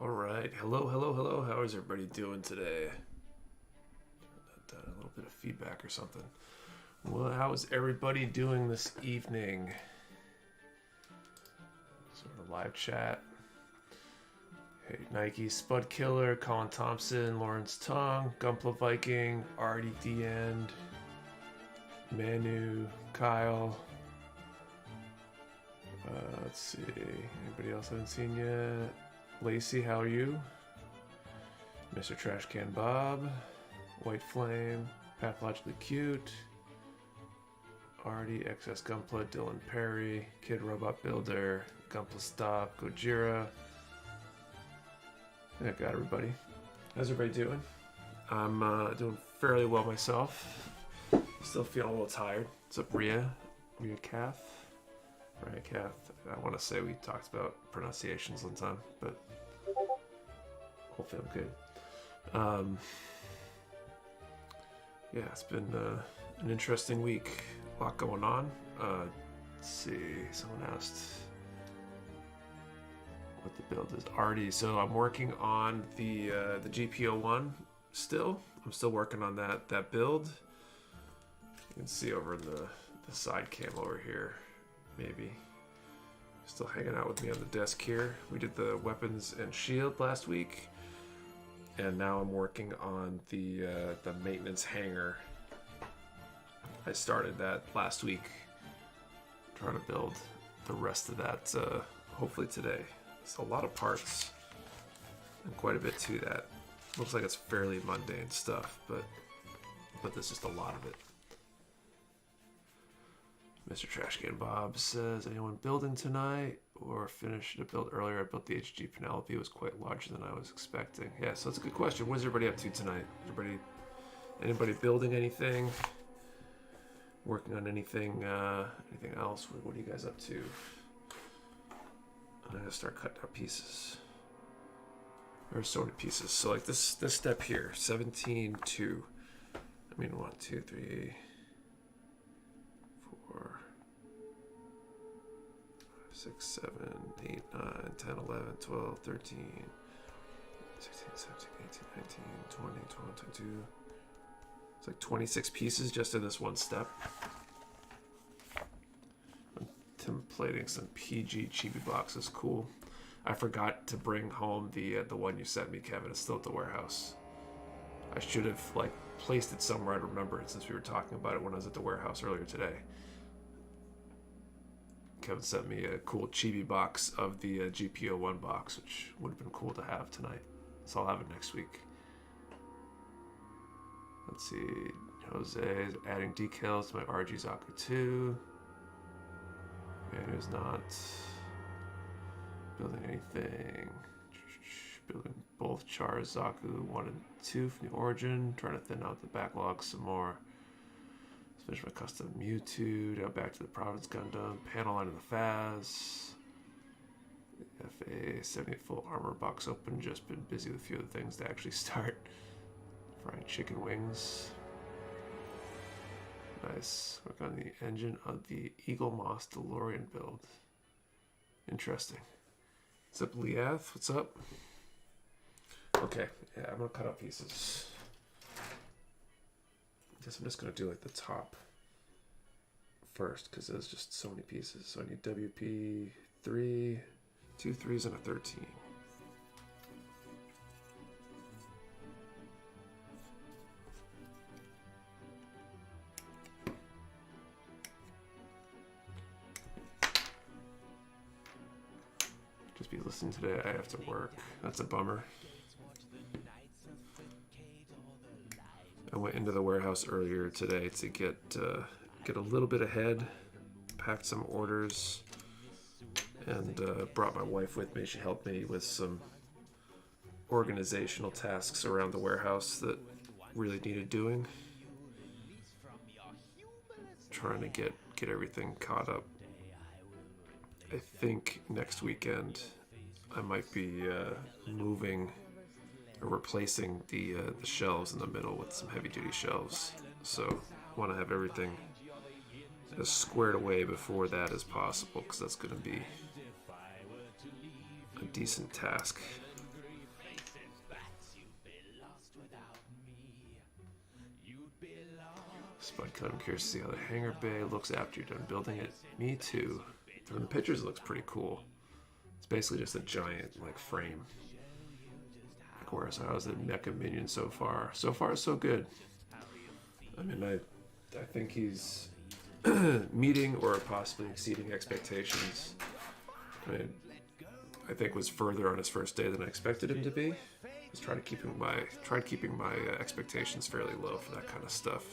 All right. Hello, hello, hello. How is everybody doing today? A little bit of feedback or something. Well, how is everybody doing this evening? Sort of live chat. Hey, Nike, Spud Killer, Colin Thompson, Lawrence Tong, Gumpla Viking, Artie Deand, Manu, Kyle. Let's see. Anybody else I haven't seen yet? Lacey, how are you? Mr. Trashcan Bob, White Flame, Pathologically Cute, Artie, XS Gunpla, Dylan Perry, Kid Robot Builder, Gunpla Stop, Gojira. I got everybody. How's everybody doing? I'm doing fairly well myself. Still feeling a little tired. What's up, Rhea? Rhea Kath? Rhea Kath. I want to say we talked about pronunciations one time, but hopefully I'm good. Yeah, it's been an interesting week. A lot going on. Let's see. Someone asked what the build is. Artie. So I'm working on the GP01 still. I'm still working on that build. You can see over in the side cam over here, maybe. Still hanging out with me on the desk here. We did the weapons and shield last week, and now I'm working on the maintenance hangar. I started that last week, trying to build the rest of that hopefully today. It's a lot of parts and quite a bit to that. Looks like it's fairly mundane stuff, but there's just a lot of it. Mr. Trashcan Bob says, anyone building tonight or finished a build earlier? I built the HG Penelope. It was quite larger than I was expecting. Yeah, so that's a good question. What is everybody up to tonight? Anybody building anything? Working on anything else? What are you guys up to? I'm gonna start cutting out pieces. There's so many pieces. So like this step here, 17, 2. I mean 1, 2, 3, 4, 6, 7, 8, 9, 10, 11, 12, 13, 16, 17, 18, 19, 20, 21, 22. It's like 26 pieces just in this one step. I'm templating some PG Chibi boxes. Cool. I forgot to bring home the one you sent me, Kevin. It's still at the warehouse. I should have placed it somewhere I'd remember it, since we were talking about it when I was at the warehouse earlier today. Kevin sent me a cool chibi box of the GP01 box, which would have been cool to have tonight. So I'll have it next week. Let's see. Jose is adding decals to my RG Zaku 2. Man who's not building anything. Building both Char Zaku 1 and 2 from the origin. Trying to thin out the backlog some more. Let's finish my custom Mewtwo. Now back to the Province Gundam. Panel line of the Faz. FA 78 full armor box open. Just been busy with a few other things to actually start. Frying chicken wings. Nice. Work on the engine of the Eagle Moss DeLorean build. Interesting. What's up, Leath? What's up? Okay, yeah, I'm gonna cut out pieces. Guess I'm just gonna do like the top first, because there's just so many pieces. So I need WP 3, 2 3s, and a 13. Just be listening today. I have to work. That's a bummer. I went into the warehouse earlier today to get a little bit ahead, packed some orders, and brought my wife with me. She helped me with some organizational tasks around the warehouse that really needed doing. Trying to get everything caught up. I think next weekend I might be moving or replacing the shelves in the middle with some heavy duty shelves. So I want to have everything as squared away before that as possible, because that's going to be a decent task. Spudcut, I'm curious to see how the hangar bay looks after you're done building it. Me too. From the pictures, it looks pretty cool. It's basically just a giant like frame. Of course, how's the Mecha minion so far? So far, so good. I mean, I think he's meeting or possibly exceeding expectations. I think was further on his first day than I expected him to be. I was trying keeping my expectations fairly low for that kind of stuff.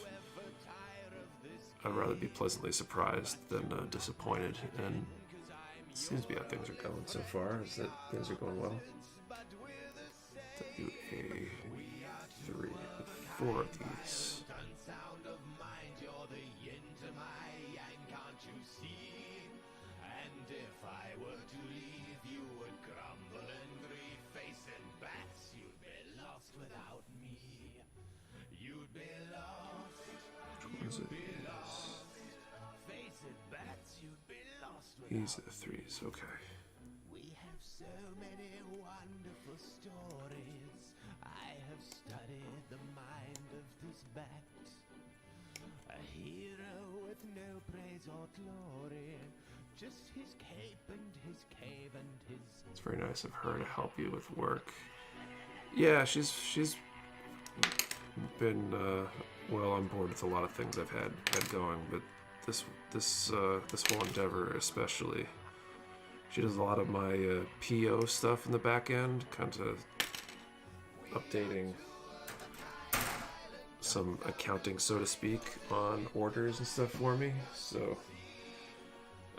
I'd rather be pleasantly surprised than disappointed, and it seems to be how things are going so far. Is that things are going well? WA3, 4 of these. These are the 3s, okay. We have so many wonderful stories. I have studied the mind of this bat. A hero with no praise or glory. Just his cape and his cave and his... It's very nice of her to help you with work. Yeah, she's been well on board with a lot of things I've had going, but this whole endeavor especially. She does a lot of my PO stuff in the back end, kind of updating some accounting, so to speak, on orders and stuff for me. So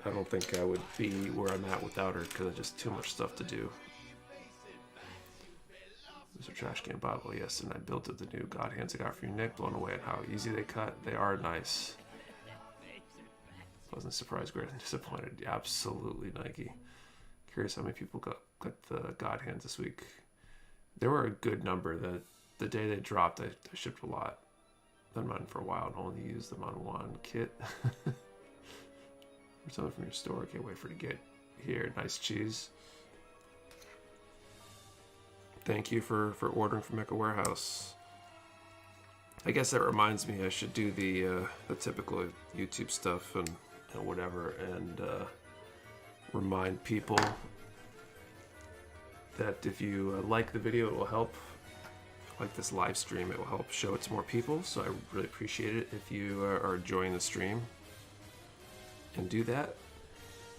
I don't think I would be where I'm at without her because there's just too much stuff to do. Mr. Trash Can Bible, yes, and I built up the new God Hands I got for you, Nick. Blown away at how easy they cut. They are nice. Wasn't surprised, great and disappointed. Absolutely, Nike. Curious how many people got the God Hands this week. There were a good number. The day they dropped, I shipped a lot. Been mine for a while and only used them on one kit. Or something from your store. Can't wait for it to get here. Nice cheese. Thank you for ordering from Mecha Warehouse. I guess that reminds me I should do the typical YouTube stuff and whatever, and remind people that if you like the video, it will help. Like this live stream, it will help show it to more people. So I really appreciate it if you are enjoying the stream and do that.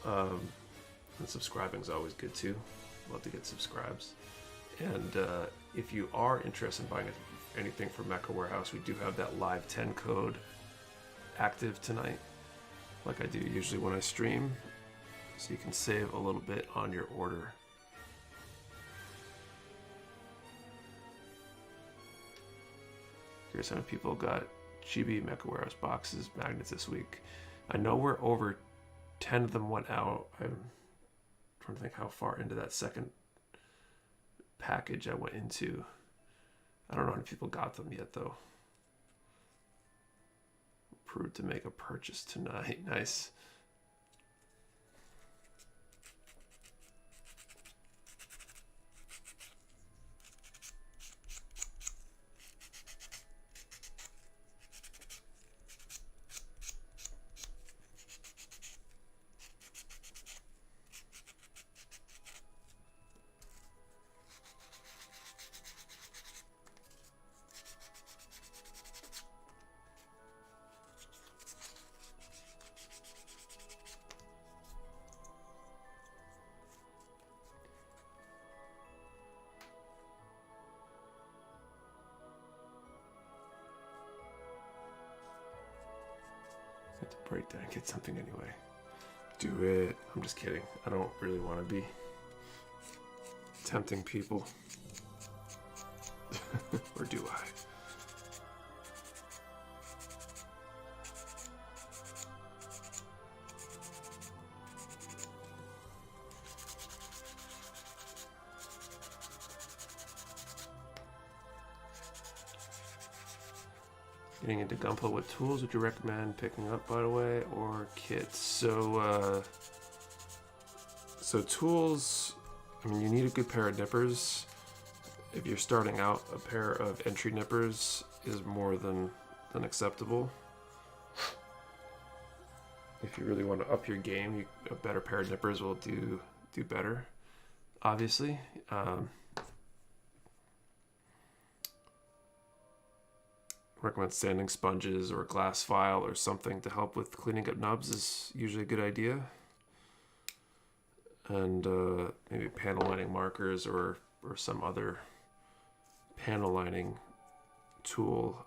And subscribing is always good too. Love to get subscribes. And if you are interested in buying anything from Mecha Warehouse, we do have that live 10 code active tonight, like I do usually when I stream, so you can save a little bit on your order. Here's how many people got Chibi Mecha Warehouse boxes, magnets this week. I know we're over 10 of them went out. I'm trying to think how far into that second package I went into. I don't know how many people got them yet though. Approved to make a purchase tonight. Nice. Break down and get something anyway. Do it. I'm just kidding. I don't really want to be tempting people. Or do I? Getting into Gunpla, what tools would you recommend picking up, by the way, or kits? So So tools, I mean, you need a good pair of nippers. If you're starting out, a pair of entry nippers is more than acceptable. If you really want to up your game, a better pair of nippers will do better, obviously. Recommend sanding sponges or a glass file or something to help with cleaning up nubs is usually a good idea. And maybe panel lining markers or some other panel lining tool,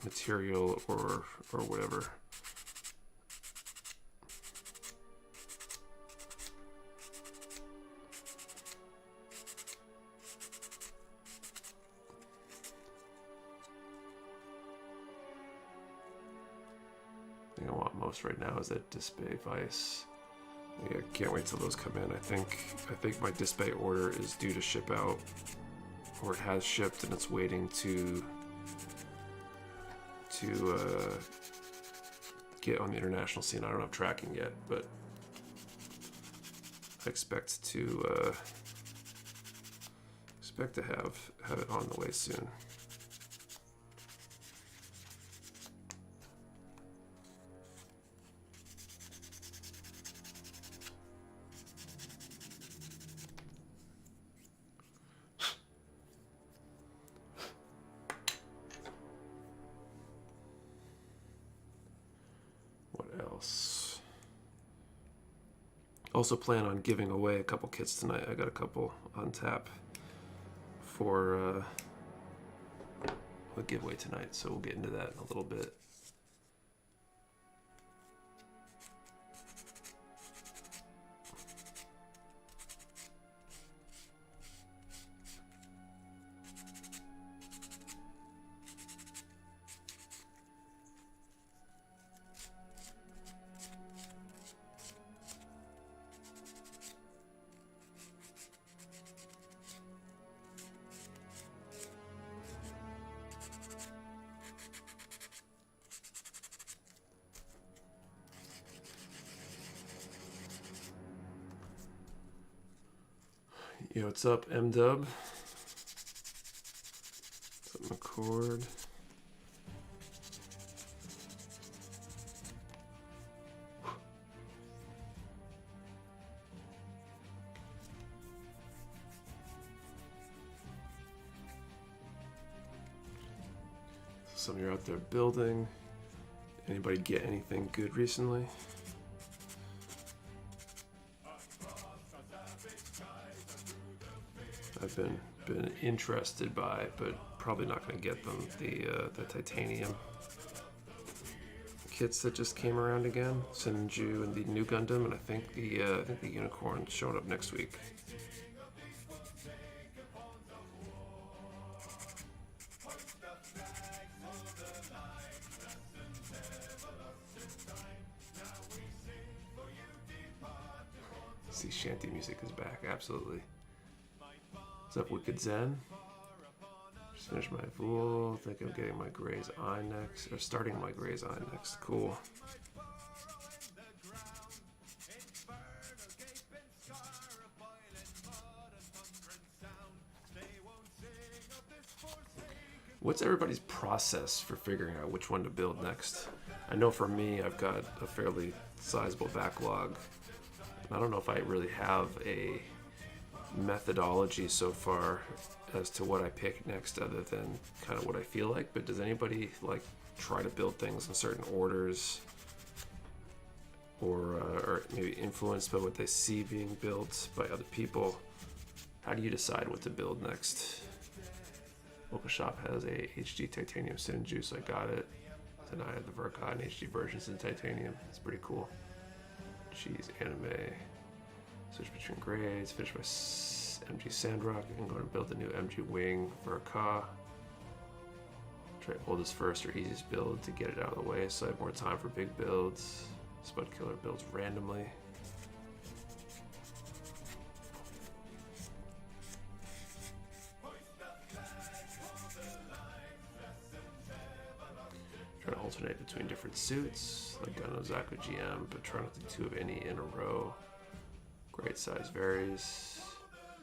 material, or whatever. I want most right now is that display vise. Yeah, can't wait till those come in. I think my display order is due to ship out, or it has shipped and it's waiting to get on the international scene. I don't have tracking yet, but I expect to have it on the way soon. Also plan on giving away a couple kits tonight. I got a couple on tap for a giveaway tonight, so we'll get into that in a little bit. Yo, what's up, M-Dub? What's up, McCord? Some of you are out there building. Anybody get anything good recently? I've been interested by, but probably not going to get them, the titanium kits that just came around again, Sinju and the new Gundam, and I think the unicorn showing up next week. See, shanty music is back, absolutely. What's up, Wicked Zen? Just finished my Vool. Think I'm getting my Gray's Eye next, or starting my Gray's Eye next. Cool. What's everybody's process for figuring out which one to build next? I know for me, I've got a fairly sizable backlog. I don't know if I really have a methodology so far as to what I pick next other than kind of what I feel like, but does anybody like try to build things in certain orders or maybe influenced by what they see being built by other people? How do you decide what to build next? Local shop has a HD titanium Sinju, so I got it. Then I had the Verkai and HD versions in titanium. It's pretty cool. Jeez, anime. Switch between grades, finish my MG Sandrock, and go to build the new MG Wing for a Ka. Try oldest first or easiest build to get it out of the way so I have more time for big builds. Spud Killer builds randomly. Try to alternate between different suits, like Gun Zaku GM, but try not to do two of any in a row. Grade size varies.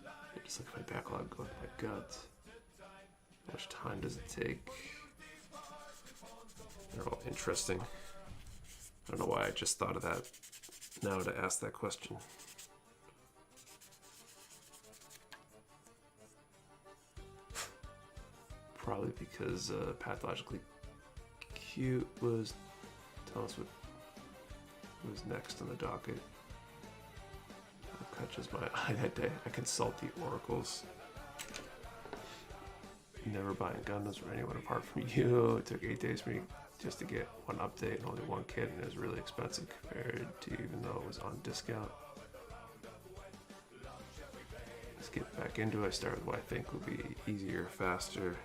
I just look at my backlog, go with my gut. How much time does it take? They're all interesting. I don't know why I just thought of that now to ask that question. Probably because Pathologically Cute was telling us what was next on the docket. What catches my eye that day? I consult the oracles. Never buying Gundams from anyone apart from you. It took 8 days for me just to get one update and only one kit, and it was really expensive compared to even though it was on discount. Let's get back into it. I start with what I think will be easier, faster.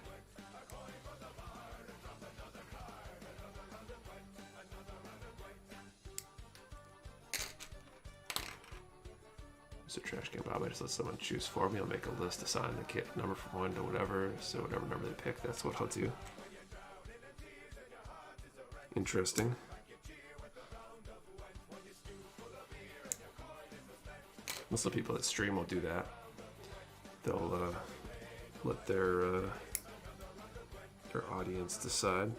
So trash can Bob, I just let someone choose for me. I'll make a list, assign the kit number from 1 to whatever. So whatever number they pick, that's what I'll do. Interesting. Most of the people that stream will do that. They'll let their audience decide.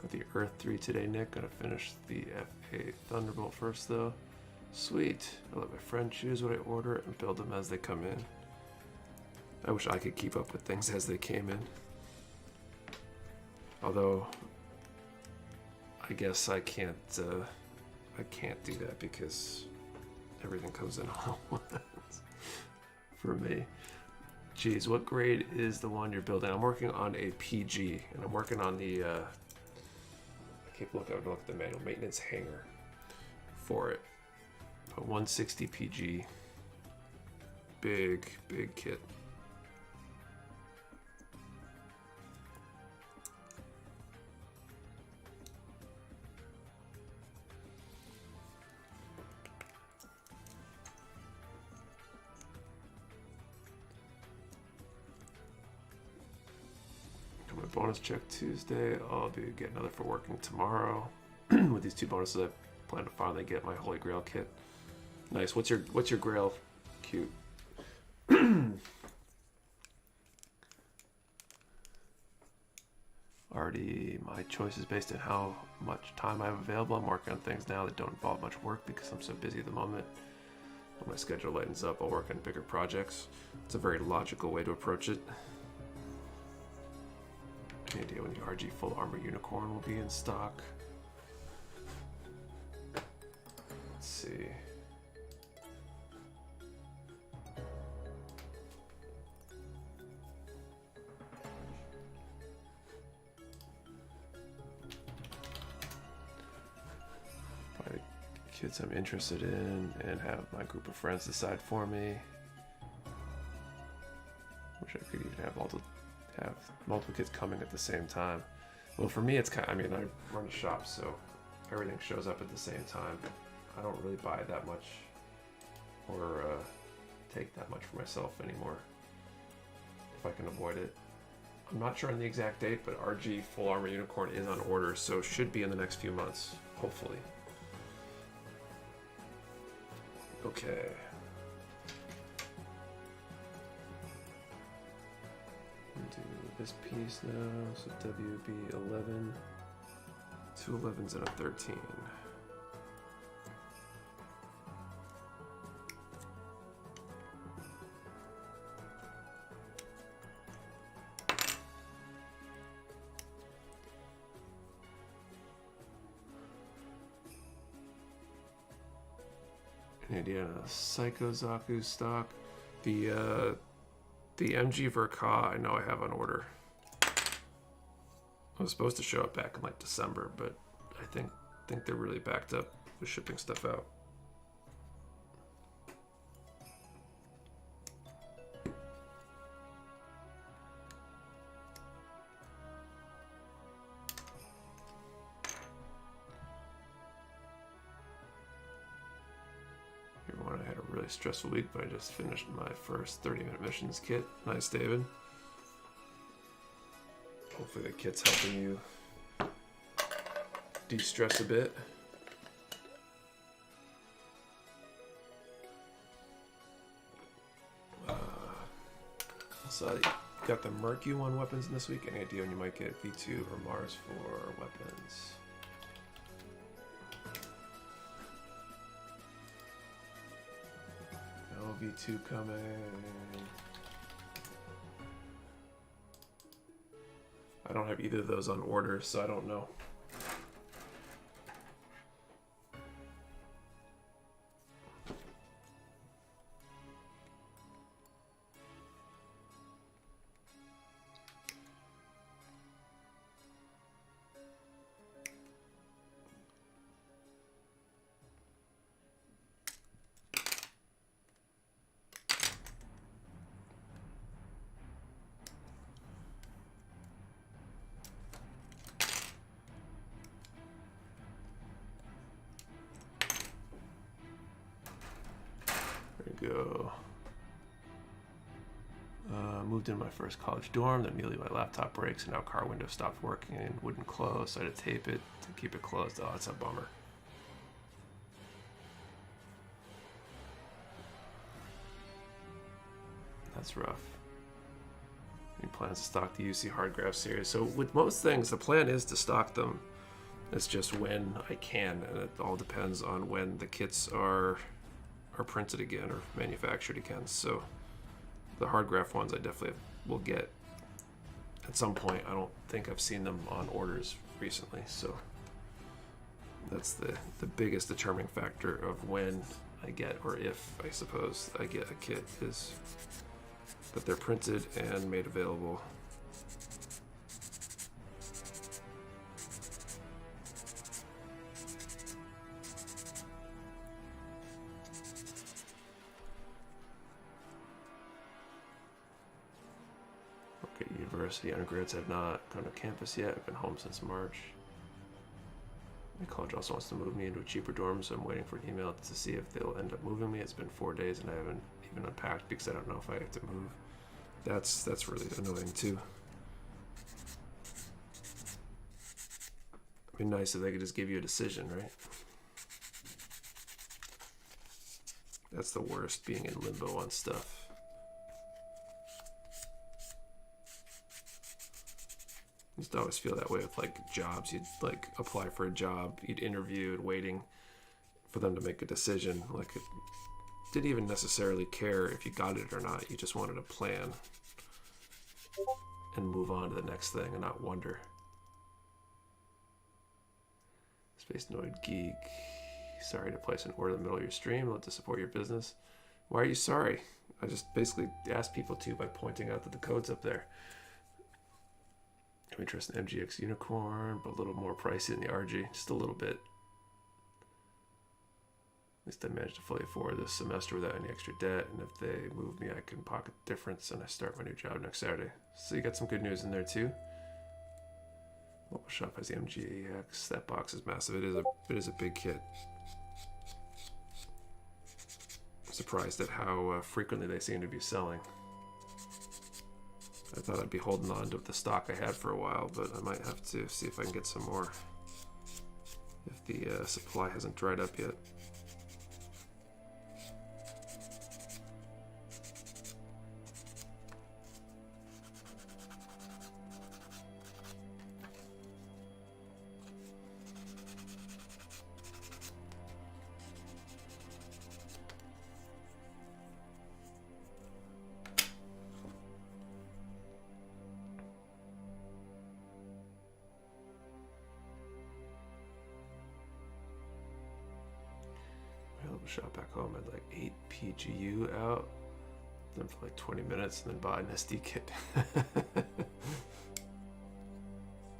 The Earth 3 today, Nick. Gonna finish the F8 Thunderbolt first, though. Sweet. I'll let my friend choose what I order and build them as they come in. I wish I could keep up with things as they came in. Although, I guess I can't do that because everything comes in all at once for me. Geez, what grade is the one you're building? I'm working on a PG, and I'm working on the keep looking, I would look at the manual maintenance hanger for it. A 160 PG, big kit. Bonus check Tuesday. I'll be getting another for working tomorrow. With these 2 bonuses, I plan to finally get my Holy Grail kit. Nice. What's your Grail? Cute. Already, my choice is based on how much time I have available. I'm working on things now that don't involve much work because I'm so busy at the moment. When my schedule lightens up, I'll work on bigger projects. It's a very logical way to approach it. Any idea when the RG Full Armor Unicorn will be in stock? Let's see. Find kids I'm interested in and have my group of friends decide for me. Wish I could even have multiple kids coming at the same time. Well, for me, it's kind of, I mean, I run a shop, so everything shows up at the same time. I don't really buy that much or take that much for myself anymore if I can avoid it. I'm not sure on the exact date, but RG Full Armor Unicorn is on order, so should be in the next few months, hopefully. Okay. Do this piece now, so WB11, 2 11s and a 13. Any idea on a Psycho Zaku stock? The MG Verka I know I have on order. It was supposed to show up back in like December, but I think they're really backed up with shipping stuff out. really stressful week, but I just finished my first 30-minute missions kit. Nice, David. Hopefully the kit's helping you de-stress a bit. So I got the Merc U1 weapons in this week. Any idea when you might get V2 or Mars for weapons? No V2 coming. I don't have either of those on order, so I don't know. Go. Moved in my first college dorm, then immediately my laptop breaks and now car window stopped working and wouldn't close, so I had to tape it to keep it closed. Oh, that's a bummer. That's rough. Any plans to stock the UC hard graph series? So with most things, the plan is to stock them. It's just when I can, and it all depends on when the kits are printed again or manufactured again. So the hard graph ones I definitely will get at some point. I don't think I've seen them on orders recently, so that's the biggest determining factor of when I get, or if I suppose I get a kit, is that they're printed and made available. University undergrads have not gone to campus yet. I've been home since March. My college also wants to move me into a cheaper dorm, so I'm waiting for an email to see if they'll end up moving me. It's been 4 days and I haven't even unpacked because I don't know if I have to move. That's really annoying too. It'd be nice if they could just give you a decision, right? That's the worst, being in limbo on stuff. I used to always feel that way with like jobs. You'd like apply for a job, you'd interview, and waiting for them to make a decision. Like, it didn't even necessarily care if you got it or not. You just wanted a plan and move on to the next thing and not wonder. Space Noid Geek, sorry to place an order in the middle of your stream. Love to support your business. Why are you sorry? I just basically asked people to by pointing out that the code's up there. I'm interested in MGX Unicorn, but a little more pricey than the RG, just a little bit. At least I managed to fully afford this semester without any extra debt, and if they move me, I can pocket the difference, and I start my new job next Saturday. So you got some good news in there too. Mobile shop has the MGX. That box is massive. It is a big kit. I'm surprised at how frequently they seem to be selling. I thought I'd be holding on to the stock I had for a while, but I might have to see if I can get some more if the supply hasn't dried up yet. Shop back home, I had like 8 PGU out, then for like 20 minutes, and then buy an SD kit.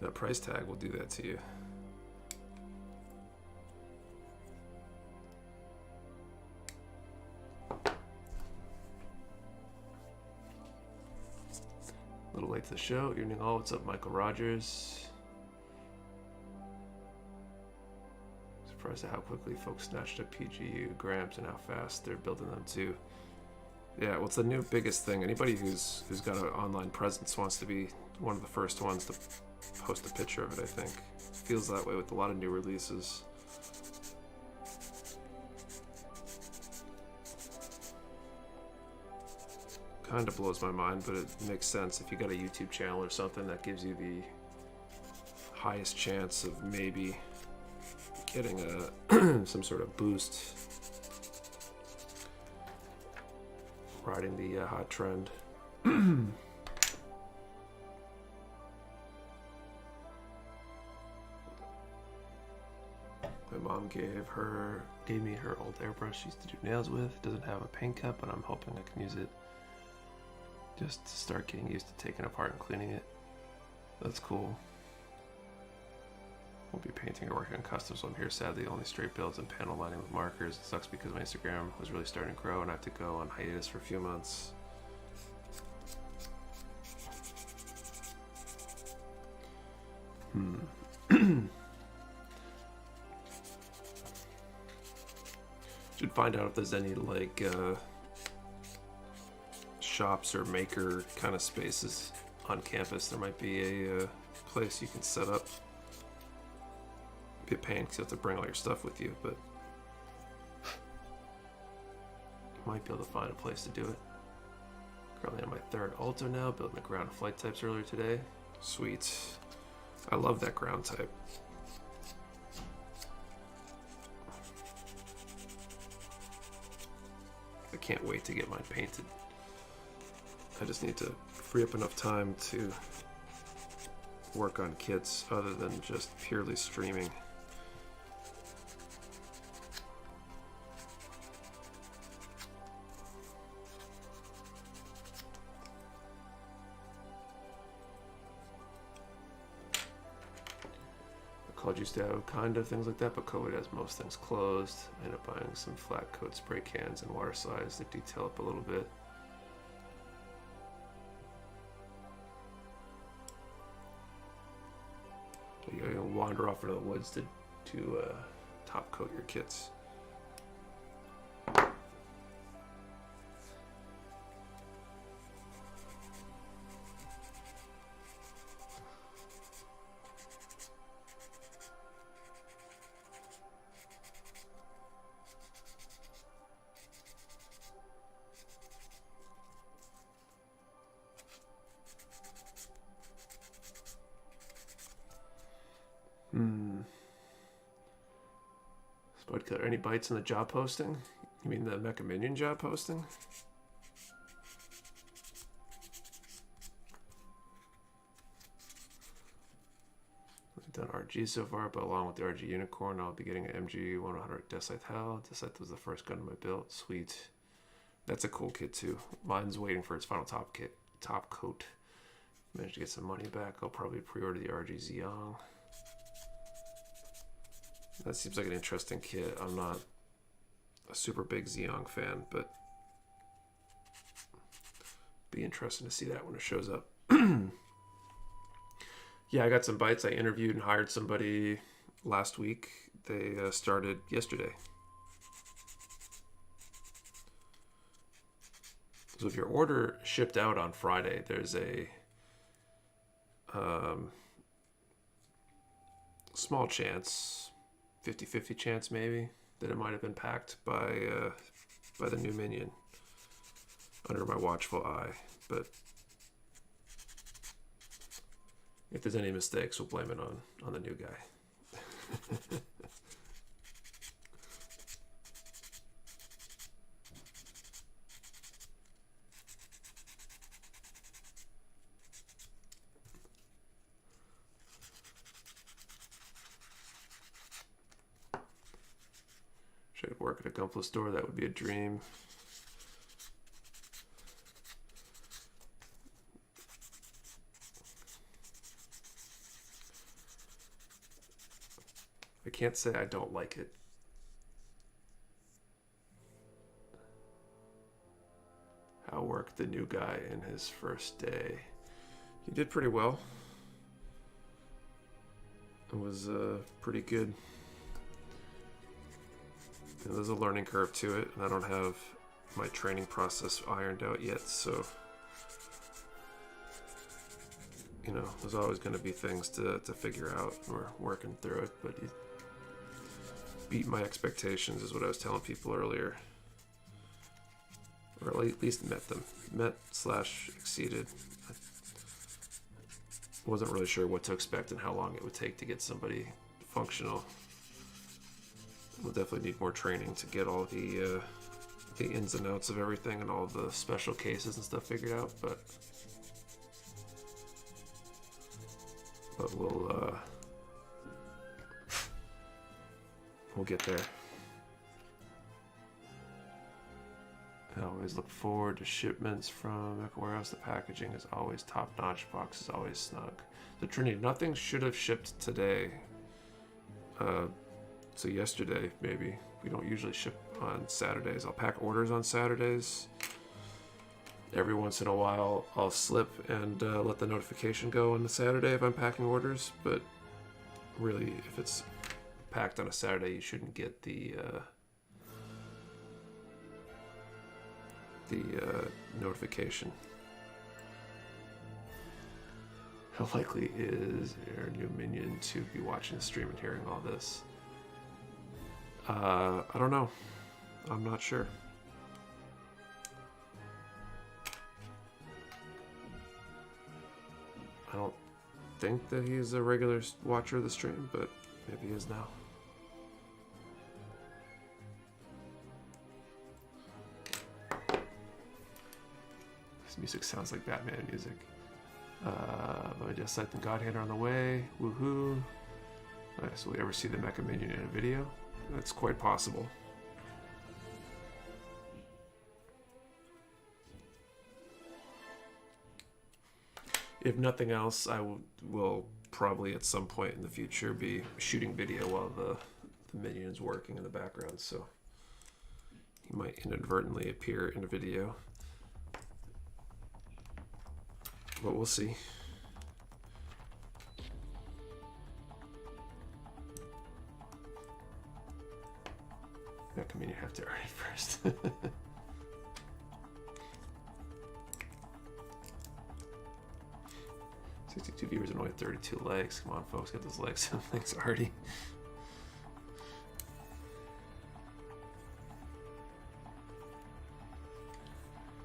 That price tag will do that to you. A little late to the show. Evening all. What's up, Michael Rogers? surprised at how quickly folks snatched up PG grams and how fast they're building them too. Yeah, what's the new biggest thing? Anybody who's got an online presence wants to be one of the first ones to post a picture of it, I think. Feels that way with a lot of new releases. Kind of blows my mind, but it makes sense. If you got a YouTube channel or something, that gives you the highest chance of maybe getting a some sort of boost, riding the hot trend. My mom gave me her old airbrush she used to do nails with. It doesn't have a paint cup, but I'm hoping I can use it just to start getting used to taking it apart and cleaning it. That's cool. Won't be painting or working on customs while I'm here. Sadly, only straight builds and panel lining with markers. It sucks because my Instagram was really starting to grow and I have to go on hiatus for a few months. Should find out if there's any like shops or maker kind of spaces on campus. There might be a place you can set up. Be a pain because you have to bring all your stuff with you, but you might be able to find a place to do it. Currently on my third Alto now, building the ground flight types earlier today. Sweet. I love that ground type. I can't wait to get mine painted. I just need to free up enough time to work on kits other than just purely streaming. College used to have kind of things like that, but COVID has most things closed. I ended up buying some flat coat spray cans and water slides to detail up a little bit. You gotta wander off into the woods to top coat your kits. Spudcutter, any bites on the job posting? You mean the Mecha Minion job posting? I've done RG so far, but along with the RG Unicorn, I'll be getting an MG 100 Decite Hal. Decite was the first gun in my build. Sweet. That's a cool kit too. Mine's waiting for its final top coat. Managed to get some money back. I'll probably pre-order the RG Xiong. That seems like an interesting kit. I'm not a super big Xiong fan, but be interesting to see that when it shows up. Yeah, I got some bites. I interviewed and hired somebody last week. They started yesterday. So if your order shipped out on Friday, there's a small chance, 50-50 chance maybe, that it might have been packed by the new Minion under my watchful eye. But if there's any mistakes, we'll blame it on the new guy. Should I work at a Gunpla store? That would be a dream. I can't say I don't like it. How worked the new guy in his first day? He did pretty well. It was pretty good. there's a learning curve to it, and I don't have my training process ironed out yet, so you know, there's always going to be things to figure out. We're working through it, but you beat my expectations is what I was telling people earlier, or at least met/exceeded. I wasn't really sure what to expect and how long it would take to get somebody functional. We'll definitely need more training to get all the ins and outs of everything and all the special cases and stuff figured out, but we'll get there. I always look forward to shipments from Mecha Warehouse. The packaging is always top-notch. Box is always snug. So Trinity, nothing should have shipped today. So yesterday, maybe. We don't usually ship on Saturdays. I'll pack orders on Saturdays. Every once in a while, I'll slip and let the notification go on the Saturday if I'm packing orders. But really, if it's packed on a Saturday, you shouldn't get the notification. How likely is your new minion to be watching the stream and hearing all this? I don't know. I'm not sure. I don't think that he's a regular watcher of the stream, but maybe he is now. This music sounds like Batman music. But I just like the God Hander on the way. Woohoo. Nice. Will we ever see the Mecha Minion in a video? That's quite possible. If nothing else, I will probably at some point in the future be shooting video while the minion is working in the background, so he might inadvertently appear in a video. But we'll see. That can mean you have to earn it first. 62 viewers and only 32 likes. Come on, folks, get those likes. Thanks, Artie.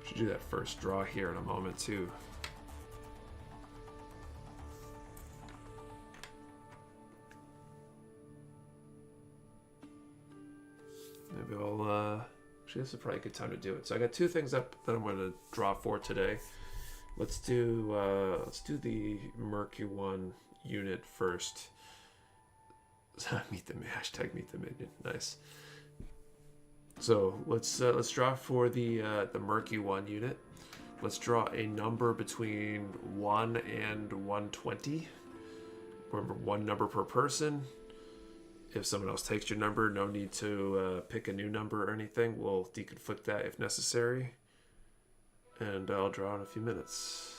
Should do that first draw here in a moment, too. Maybe I'll, actually, this is probably a good time to do it. So I got two things up that I'm going to draw for today. Let's do the Mercury 1 unit first. Meet the minion. Nice. So let's draw for the Mercury 1 unit. Let's draw a number between 1 and 120. Remember, one number per person. If someone else takes your number, no need to pick a new number or anything. We'll deconflict that if necessary. And I'll draw in a few minutes.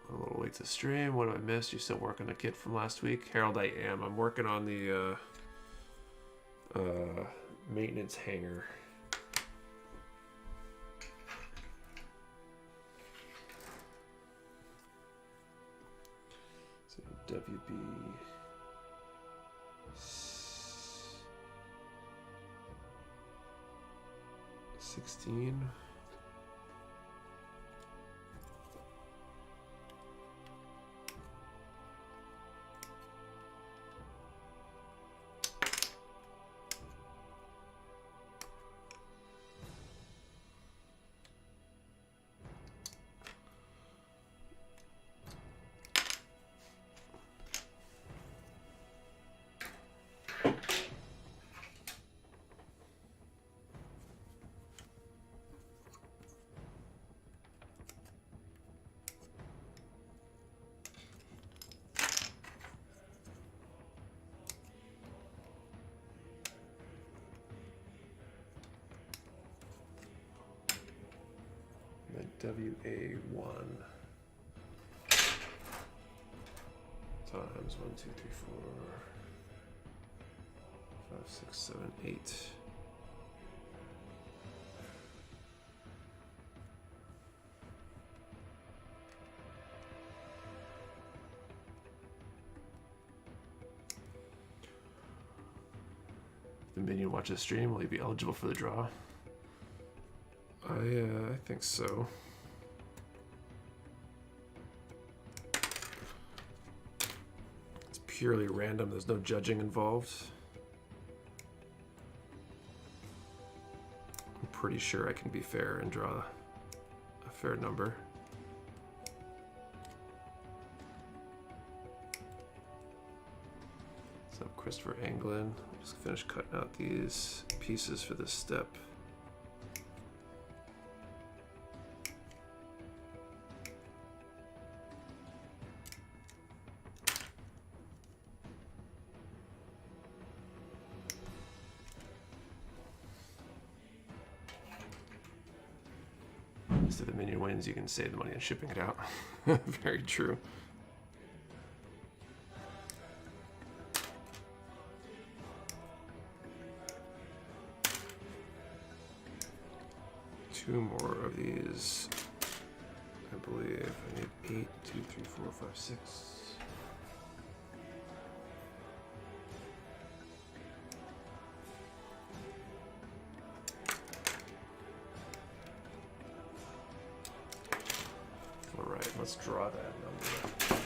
A little late to stream. What have I missed? You still working on a kit from last week? Harold, I am. I'm working on the maintenance hangar. So WB 16. WA1 times 1, 2, 3, 4. 5, 6, 7, 8. The minion watches stream. Will he be eligible for the draw? I think so. It's purely random. There's no judging involved. I'm pretty sure I can be fair and draw a fair number. What's up, Christopher Anglin? Just finish cutting out these pieces for this step. So the minion wins, you can save the money on shipping it out. Very true. Two more of these, I believe. I need 8, 2, 3, 4, 5, 6. All right, let's draw that number.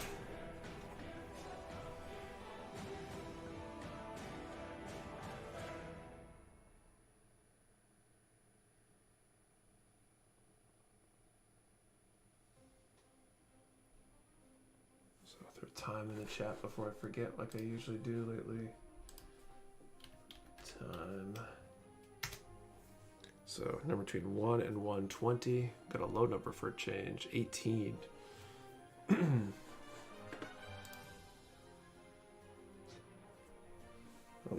Time in the chat before I forget, like I usually do lately. Time. So number between 1 and 120. Got a low number for a change. 18. Well,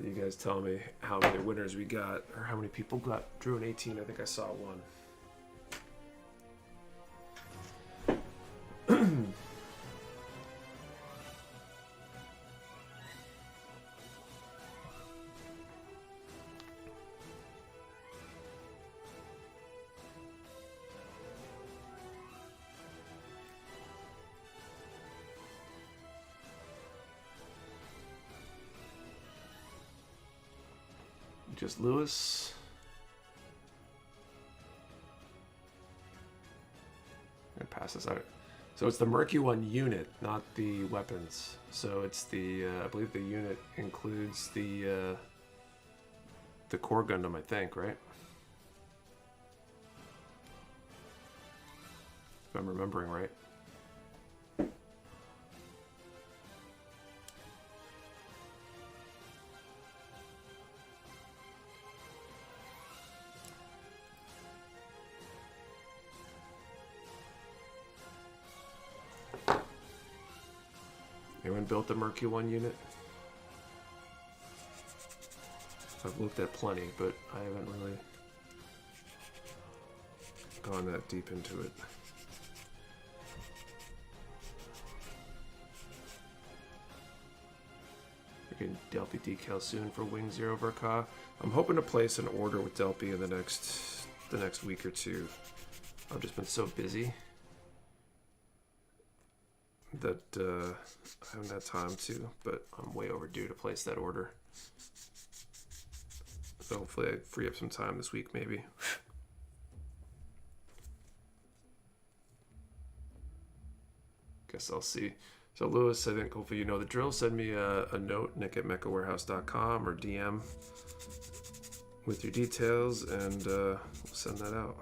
you guys tell me how many winners we got, or how many people drew an 18. I think I saw one. Just Lewis. I'm gonna pass this out. So it's the Murky One unit, not the weapons. So it's the I believe the unit includes the core Gundam, I think, right? If I'm remembering right. Anyone built the Murky One unit? I've looked at plenty, but I haven't really gone that deep into it. We're getting Delphi decal soon for Wing Zero Verka. I'm hoping to place an order with Delphi in the next week or two. I've just been so busy that I haven't had time to, but I'm way overdue to place that order. So hopefully I free up some time this week, maybe. Guess I'll see. So Lewis, I think hopefully you know the drill. Send me a note, nick@mechawarehouse.com, or DM with your details, and we'll send that out.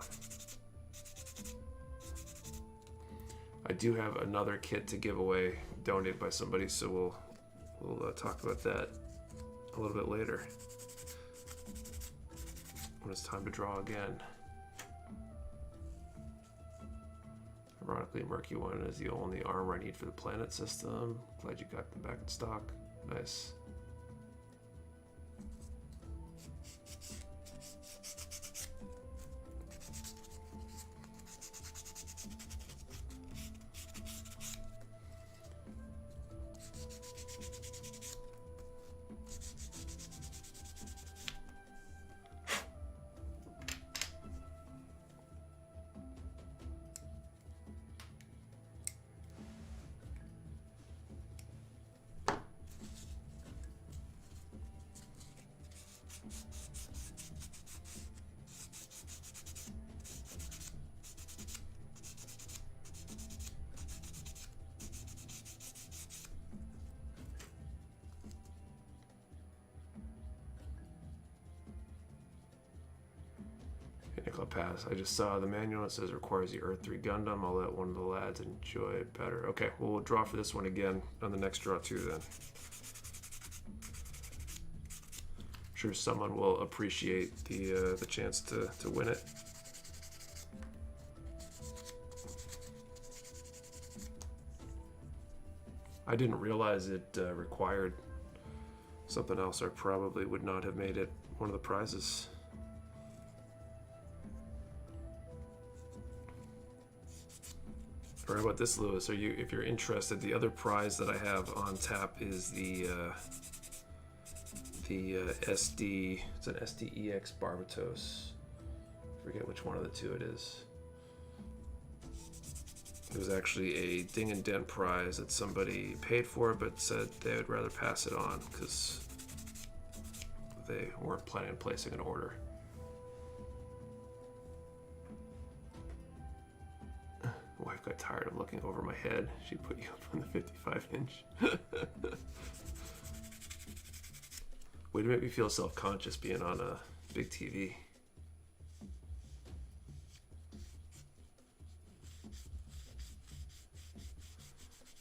I do have another kit to give away, donated by somebody, so we'll talk about that a little bit later when it's time to draw again. Ironically, Murky One is the only armor I need for the planet system. Glad you got them back in stock. Nice. Nicola Pass. I just saw the manual. It says it requires the Earth 3 Gundam. I'll let one of the lads enjoy it better. Okay, well, we'll draw for this one again on the next draw too then. I'm sure someone will appreciate the chance to win it. I didn't realize it required something else. I probably would not have made it one of the prizes. Or how about this, Lewis? If you're interested, the other prize that I have on tap is the SD. It's an SDEX Barbatos. Forget which one of the two it is. It was actually a ding and dent prize that somebody paid for, but said they would rather pass it on because they weren't planning on placing an order. Wife got tired of looking over my head. She put you up on the 55-inch. Way to make me feel self-conscious being on a big TV.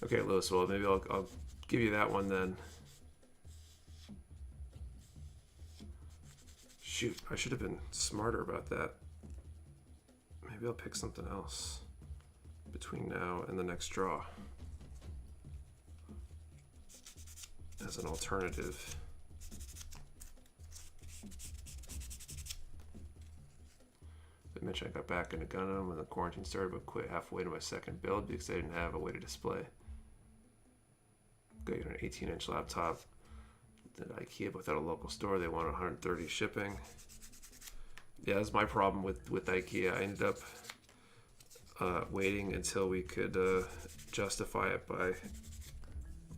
Okay, Lewis, well, maybe I'll give you that one then. Shoot, I should have been smarter about that. Maybe I'll pick something else between now and the next draw as an alternative. I mentioned I got back into Gundam when the quarantine started, but quit halfway to my second build because I didn't have a way to display. Got an 18-inch laptop at IKEA, but without a local store, they wanted 130 shipping. Yeah, that's my problem with IKEA. I ended up waiting until we could justify it by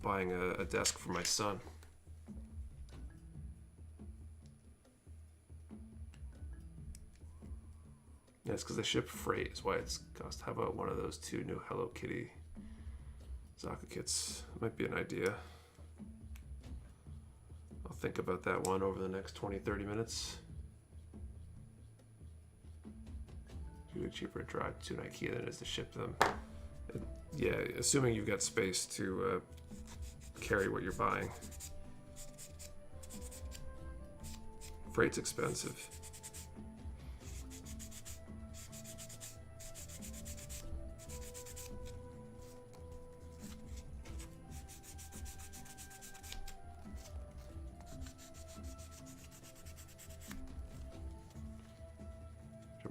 buying a desk for my son. Yeah, it's because they ship freight is why it's cost. How about one of those two new Hello Kitty Zaka kits? Might be an idea. I'll think about that one over the next 20-30 minutes. It's usually cheaper to drive to an IKEA than it is to ship them. Yeah, assuming you've got space to carry what you're buying. Freight's expensive.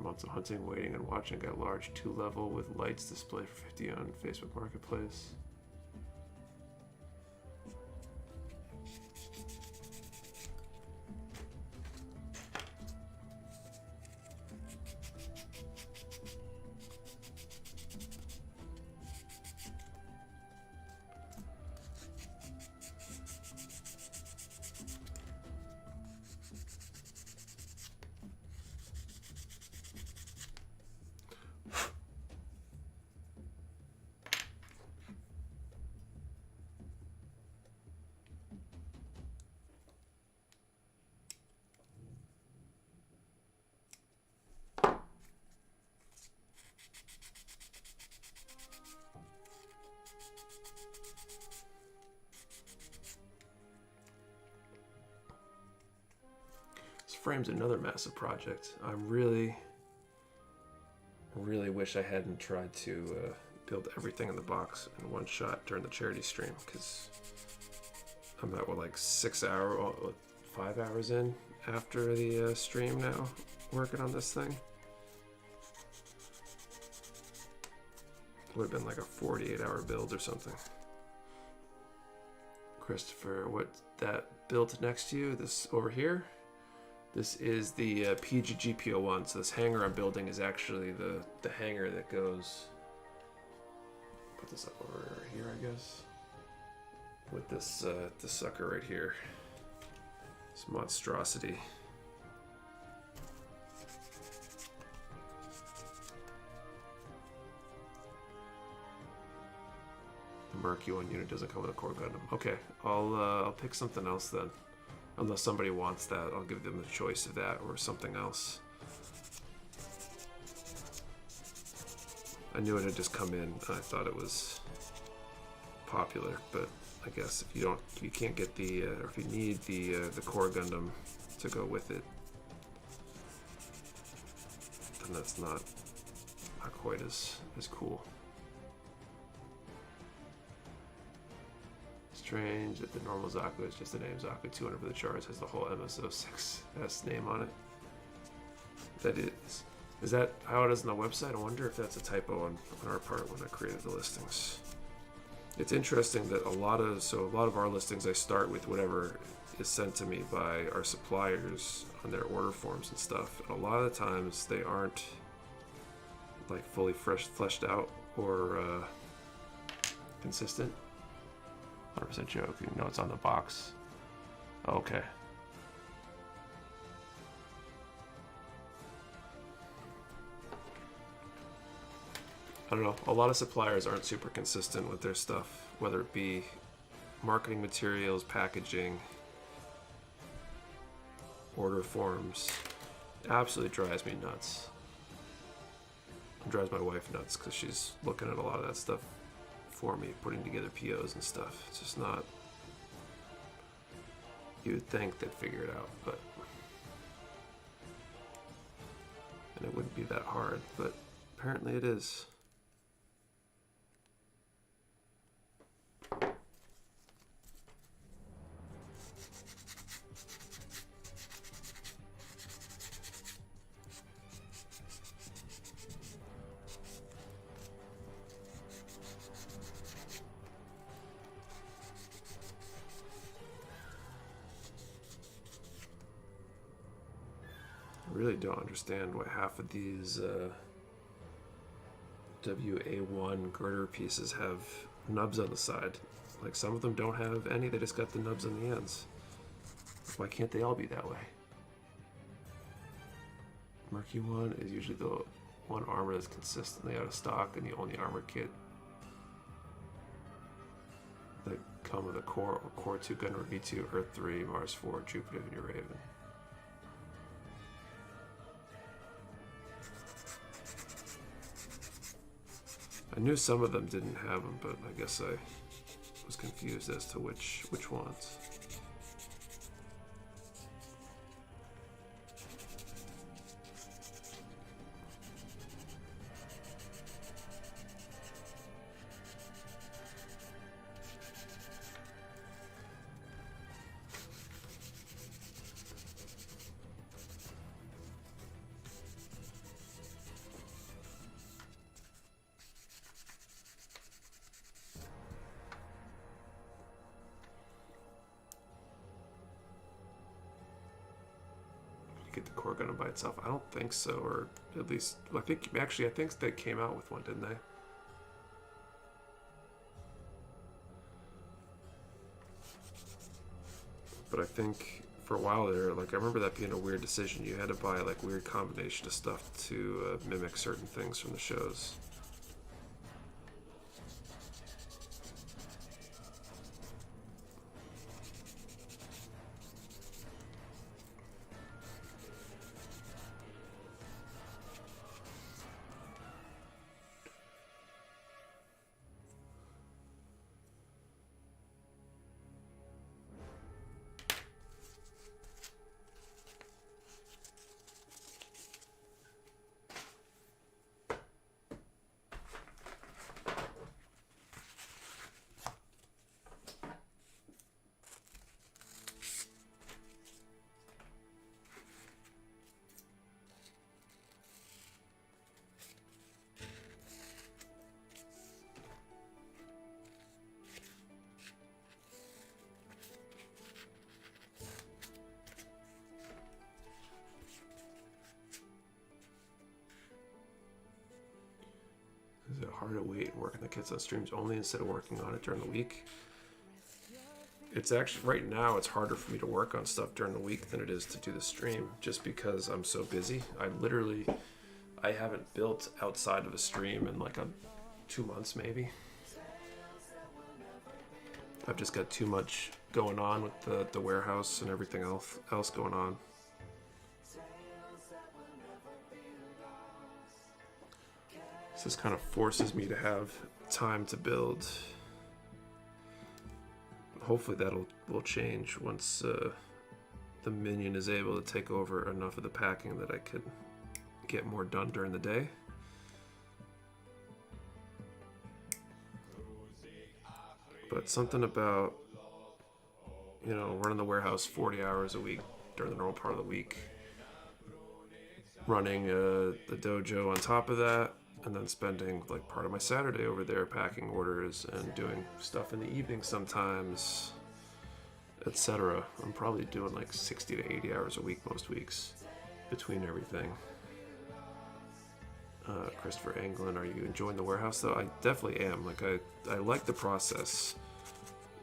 Months of hunting, waiting, and watching. Got large 2-level with lights display for 50 on Facebook Marketplace. Frame's another massive project. I really wish I hadn't tried to build everything in the box in one shot during the charity stream, because I'm at like 5 hours in after the stream now, working on this thing. Would have been like a 48-hour build or something. Christopher, what that built next to you? This over here? This is the PG GP01, so this hangar I'm building is actually the hangar that goes... Put this up over here, I guess. With this sucker right here. This monstrosity. The murky one unit doesn't come with a core Gundam. Okay, I'll pick something else then. Unless somebody wants that, I'll give them the choice of that or something else. I knew it had just come in, and I thought it was popular, but I guess if you can't get the, or if you need the core Gundam to go with it, then that's not quite as cool. Strange that the normal Zaku is just the name Zaku. 200 for the charts has the whole MS06S name on it. That is that how it is on the website? I wonder if that's a typo on our part when I created the listings. It's interesting that a lot of our listings, I start with whatever is sent to me by our suppliers on their order forms and stuff. And a lot of the times they aren't like fully fleshed out or consistent. 100% joke. You know it's on the box. Okay. I don't know. A lot of suppliers aren't super consistent with their stuff, whether it be marketing materials, packaging, order forms. It absolutely drives me nuts. It drives my wife nuts because she's looking at a lot of that stuff for me, putting together POs and stuff. It's just not. You would think they'd figure it out, but. And it wouldn't be that hard, but apparently it is. I really don't understand why half of these WA1 girder pieces have nubs on the side. Like some of them don't have any, they just got the nubs on the ends. Why can't they all be that way? Murky one is usually the one armor that's consistently out of stock and the only armor kit that come with a core or core 2 Gunner V2, Earth 3, Mars 4, Jupiter, and your Raven. I knew some of them didn't have them, but I guess I was confused as to which ones. Get the core gun by itself? I don't think so, or at least I think they came out with one, didn't they? But I think for a while there, like I remember that being a weird decision. You had to buy like weird combination of stuff to mimic certain things from the shows. Is it hard to wait and work on the kits on streams only instead of working on it during the week? It's actually, right now, it's harder for me to work on stuff during the week than it is to do the stream, just because I'm so busy. I haven't built outside of a stream in like 2 months maybe. I've just got too much going on with the warehouse and everything else going on. So this kind of forces me to have time to build. Hopefully will change once the minion is able to take over enough of the packing that I could get more done during the day. But something about, you know, running the warehouse 40 hours a week during the normal part of the week, running the dojo on top of that, and then spending like part of my Saturday over there packing orders and doing stuff in the evening sometimes, etc. I'm probably doing like 60 to 80 hours a week most weeks between everything. Christopher Anglin, are you enjoying the warehouse though? I definitely am. Like I like the process.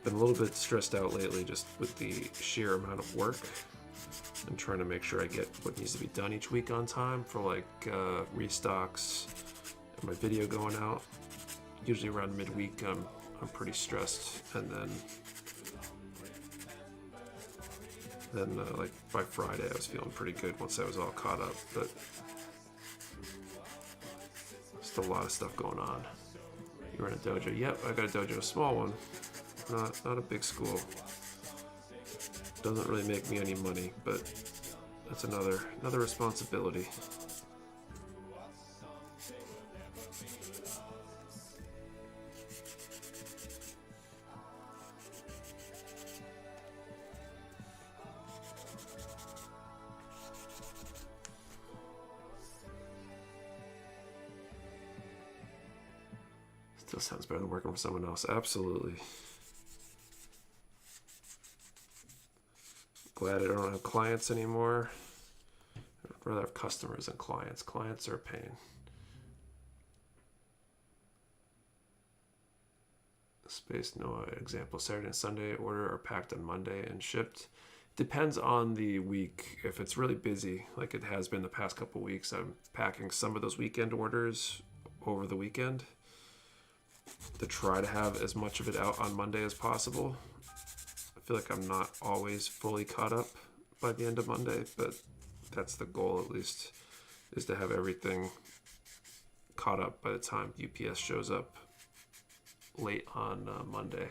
Been a little bit stressed out lately just with the sheer amount of work. I'm trying to make sure I get what needs to be done each week on time for like restocks and my video going out. Usually around midweek I'm pretty stressed, and then like by Friday I was feeling pretty good once I was all caught up, but just a lot of stuff going on. You run a dojo? Yep, I got a dojo, a small one, not a big school. Doesn't really make me any money, but that's another responsibility. Still sounds better than working for someone else. Absolutely. Glad I don't have clients anymore. I'd rather have customers than clients. Clients are a pain. Space Noah example: Saturday and Sunday order are packed on Monday and shipped. Depends on the week. If it's really busy, like it has been the past couple weeks, I'm packing some of those weekend orders over the weekend to try to have as much of it out on Monday as possible. I feel like I'm not always fully caught up by the end of Monday, but that's the goal at least, is to have everything caught up by the time UPS shows up late on Monday.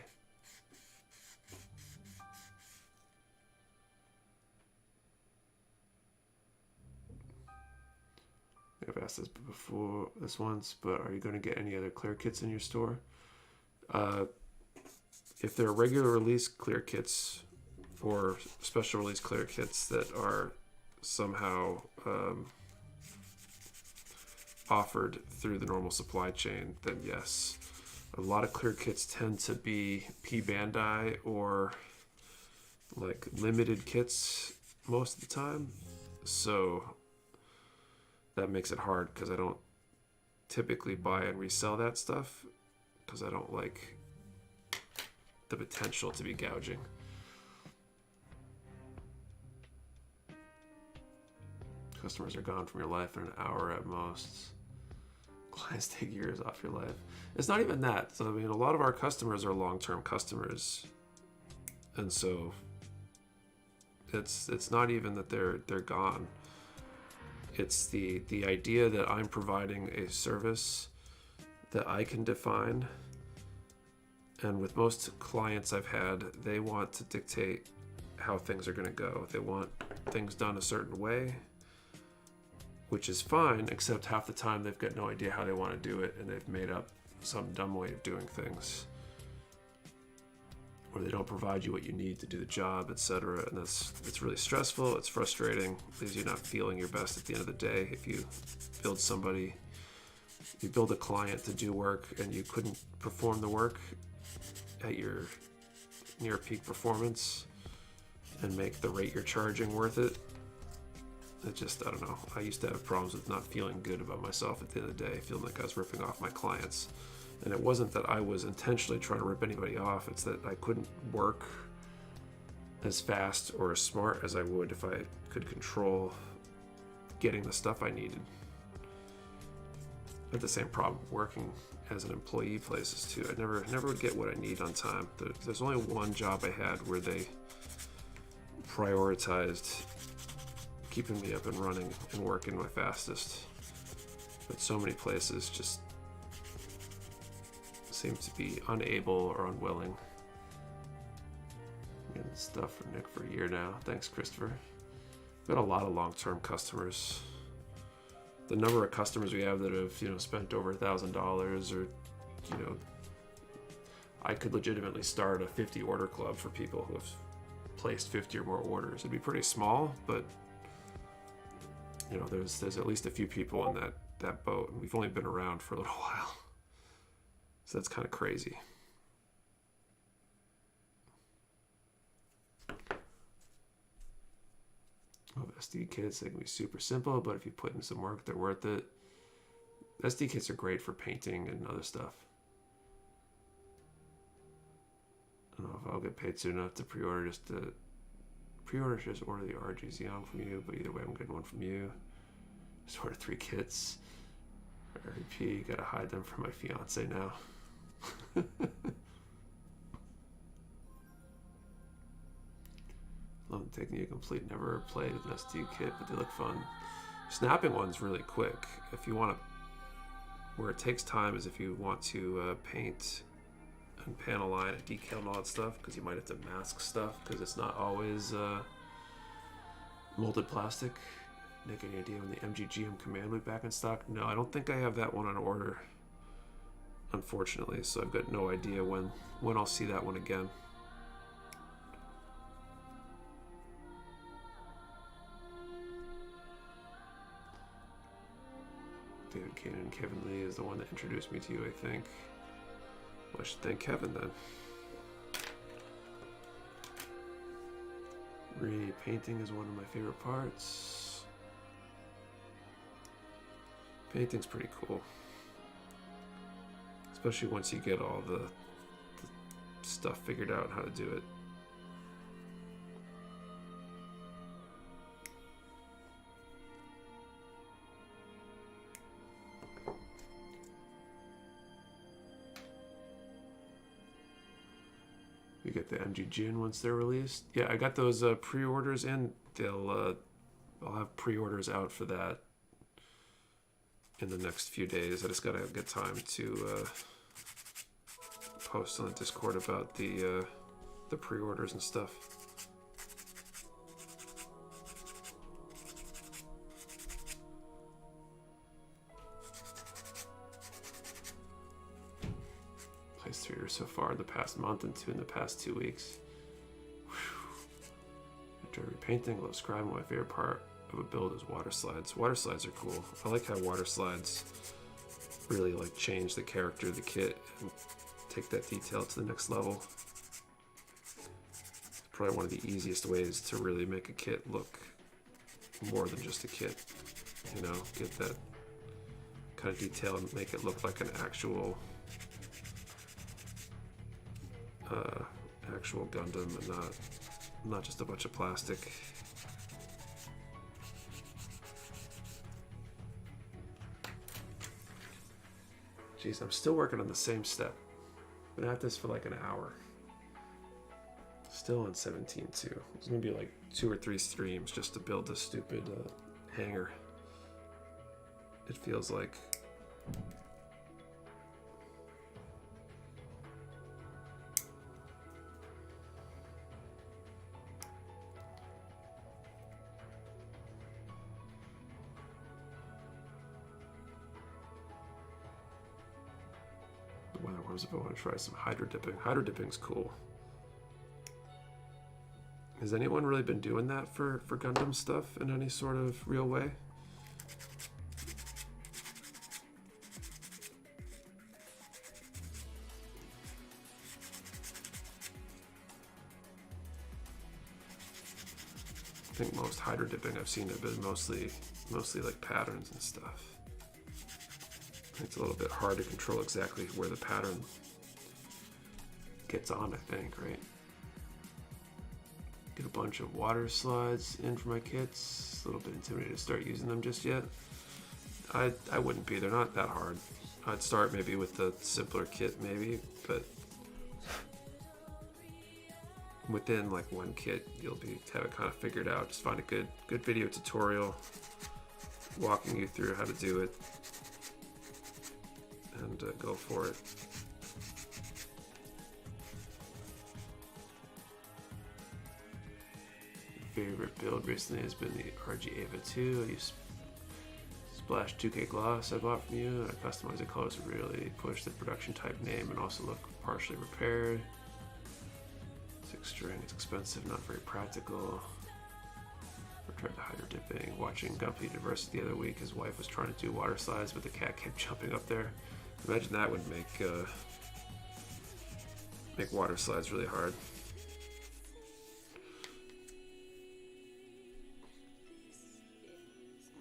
I've asked this before, this once, but are you going to get any other clear kits in your store? If there are regular release clear kits or special release clear kits that are somehow offered through the normal supply chain, then yes. A lot of clear kits tend to be P Bandai or like limited kits most of the time, so that makes it hard because I don't typically buy and resell that stuff because I don't like the potential to be gouging. Customers are gone from your life in an hour at most. Clients take years off your life. It's not even that. So, I mean, a lot of our customers are long-term customers, and so it's not even that they're gone. It's the idea that I'm providing a service that I can define. And with most clients I've had, they want to dictate how things are going to go. They want things done a certain way, which is fine, except half the time they've got no idea how they want to do it, and they've made up some dumb way of doing things. Or they don't provide you what you need to do the job, etc. And it's really stressful, it's frustrating, because you're not feeling your best at the end of the day. If you build a client to do work and you couldn't perform the work at your near peak performance and make the rate you're charging worth it, I don't know. I used to have problems with not feeling good about myself at the end of the day, feeling like I was ripping off my clients. And it wasn't that I was intentionally trying to rip anybody off, it's that I couldn't work as fast or as smart as I would if I could control getting the stuff I needed. I had the same problem working as an employee places too. I never would get what I need on time. There's only one job I had where they prioritized keeping me up and running and working my fastest. But so many places just seem to be unable or unwilling. Getting stuff from Nick for a year now. Thanks, Christopher. Got a lot of long-term customers. The number of customers we have that have, you know, spent over $1,000, or, you know, I could legitimately start a 50 order club for people who have placed 50 or more orders. It'd be pretty small, but you know, there's at least a few people in that boat, and we've only been around for a little while, so that's kind of crazy. Oh, SD kits, they can be super simple, but if you put in some work, they're worth it. SD kits are great for painting and other stuff. I don't know if I'll get paid soon enough to pre-order. Just order the RG Xeon from you, but either way I'm getting one from you. Just order 3 kits. RP, gotta hide them from my fiance now. Love taking you complete. Never played with an SD kit, but they look fun. Snapping one's really quick. If you want to, where it takes time is if you want to paint and panel line and decal and all that stuff, because you might have to mask stuff because it's not always molded plastic. Nick, any idea when the MGGM command will be back in stock? No, I don't think I have that one on order, unfortunately, so I've got no idea when I'll see that one again. David Cannon and Kevin Lee is the one that introduced me to you, I think. Well, I should thank Kevin then. Repainting is one of my favorite parts. Painting's pretty cool. Especially once you get all the stuff figured out how to do it. You get the MGGN once they're released. Yeah, I got those pre-orders in. I'll have pre-orders out for that in the next few days. I just gotta get time to post on the Discord about the pre-orders and stuff. Placed 3 orders so far in the past month and 2 in the past 2 weeks. After repainting, love scribing, my favorite part of a build is water slides. Water slides are cool. I like how water slides really like change the character of the kit and take that detail to the next level. It's probably one of the easiest ways to really make a kit look more than just a kit. You know, get that kind of detail and make it look like an actual Gundam and not just a bunch of plastic. Jeez, I'm still working on the same step. Been at this for like an hour. Still on 17.2. It's gonna be like 2 or 3 streams just to build this stupid hangar. It feels like. If I want to try some hydro dipping. Hydro dipping's cool. Has anyone really been doing that for Gundam stuff in any sort of real way? I think most hydro dipping I've seen have been mostly like patterns and stuff. It's a little bit hard to control exactly where the pattern gets on, I think, right? Get a bunch of water slides in for my kits. A little bit intimidated to start using them just yet. I wouldn't be, they're not that hard. I'd start maybe with the simpler kit maybe, but within like one kit, you'll have it kind of figured out. Just find a good video tutorial walking you through how to do it. and go for it. Favorite build recently has been the RG Ava 2. I use Splash 2K Gloss I bought from you. I customized the colors to really push the production type name and also look partially repaired. 6 string, it's expensive, not very practical. I tried the hydro dipping. Watching Gumpy Diversity the other week, his wife was trying to do water slides, but the cat kept jumping up there. Imagine that would make water slides really hard.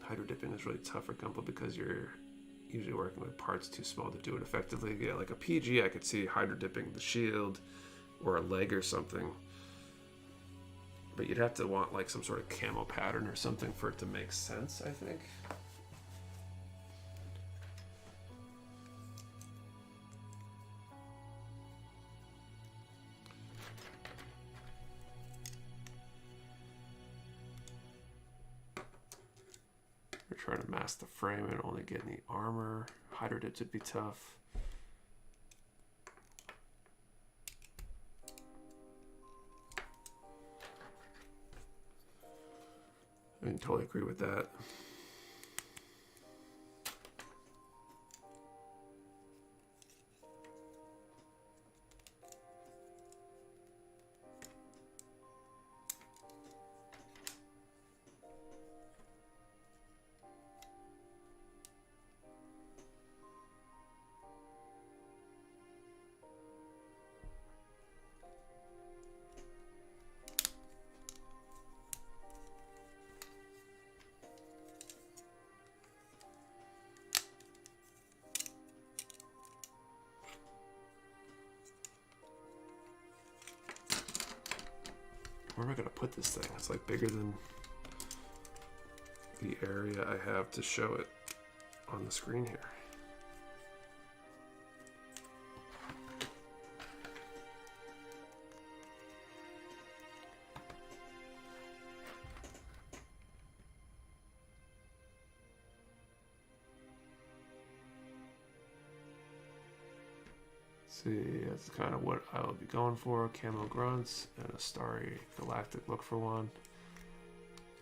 Hydro dipping is really tough for Gumpel because you're usually working with parts too small to do it effectively. Yeah, like a PG, I could see hydro dipping the shield or a leg or something. But you'd have to want like some sort of camo pattern or something for it to make sense, I think. We're trying to mask the frame and only get any armor. Hydro dips would be tough. I can totally agree with that. Where am I going to put this thing? It's like bigger than the area I have to show it on the screen here. See, that's kind of what I'll be going for. Camo grunts and a starry galactic look for one.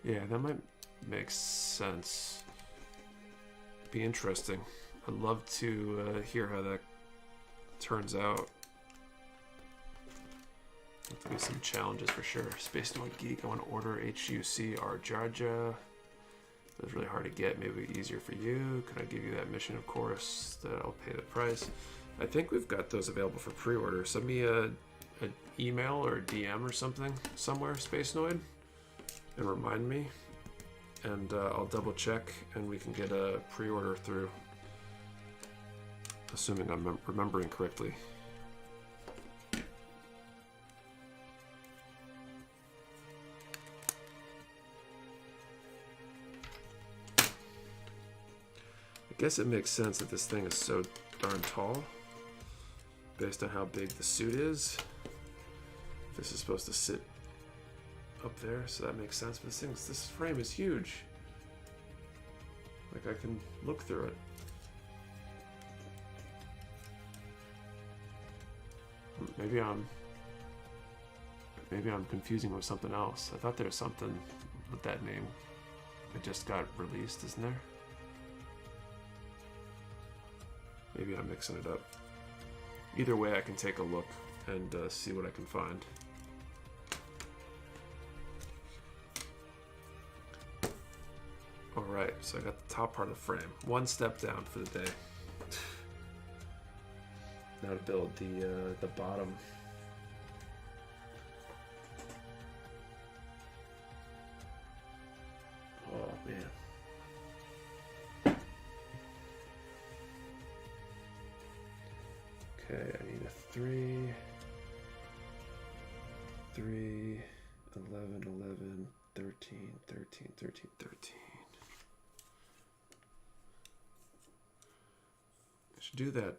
Yeah, that might make sense. Be interesting. I'd love to hear how that turns out. There'll be some challenges for sure. Space Noid Geek, I want to order HUC Arjaja. It was really hard to get. Maybe easier for you. Could I give you that mission? Of course, that I'll pay the price. I think we've got those available for pre-order. Send me an email or a DM or something somewhere, Space Noid, and remind me, and I'll double check and we can get a pre-order through, assuming I'm remembering correctly. I guess it makes sense that this thing is so darn tall based on how big the suit is. This is supposed to sit up there, so that makes sense. But this frame is huge. Like I can look through it. Maybe I'm confusing with something else. I thought there was something with that name that just got released, isn't there? Maybe I'm mixing it up. Either way, I can take a look and see what I can find. All right, so I got the top part of the frame. One step down for the day. Now to build the bottom. Oh man. Okay, I need a 3, 11, 11, 13, 13, 13, 13. I should do that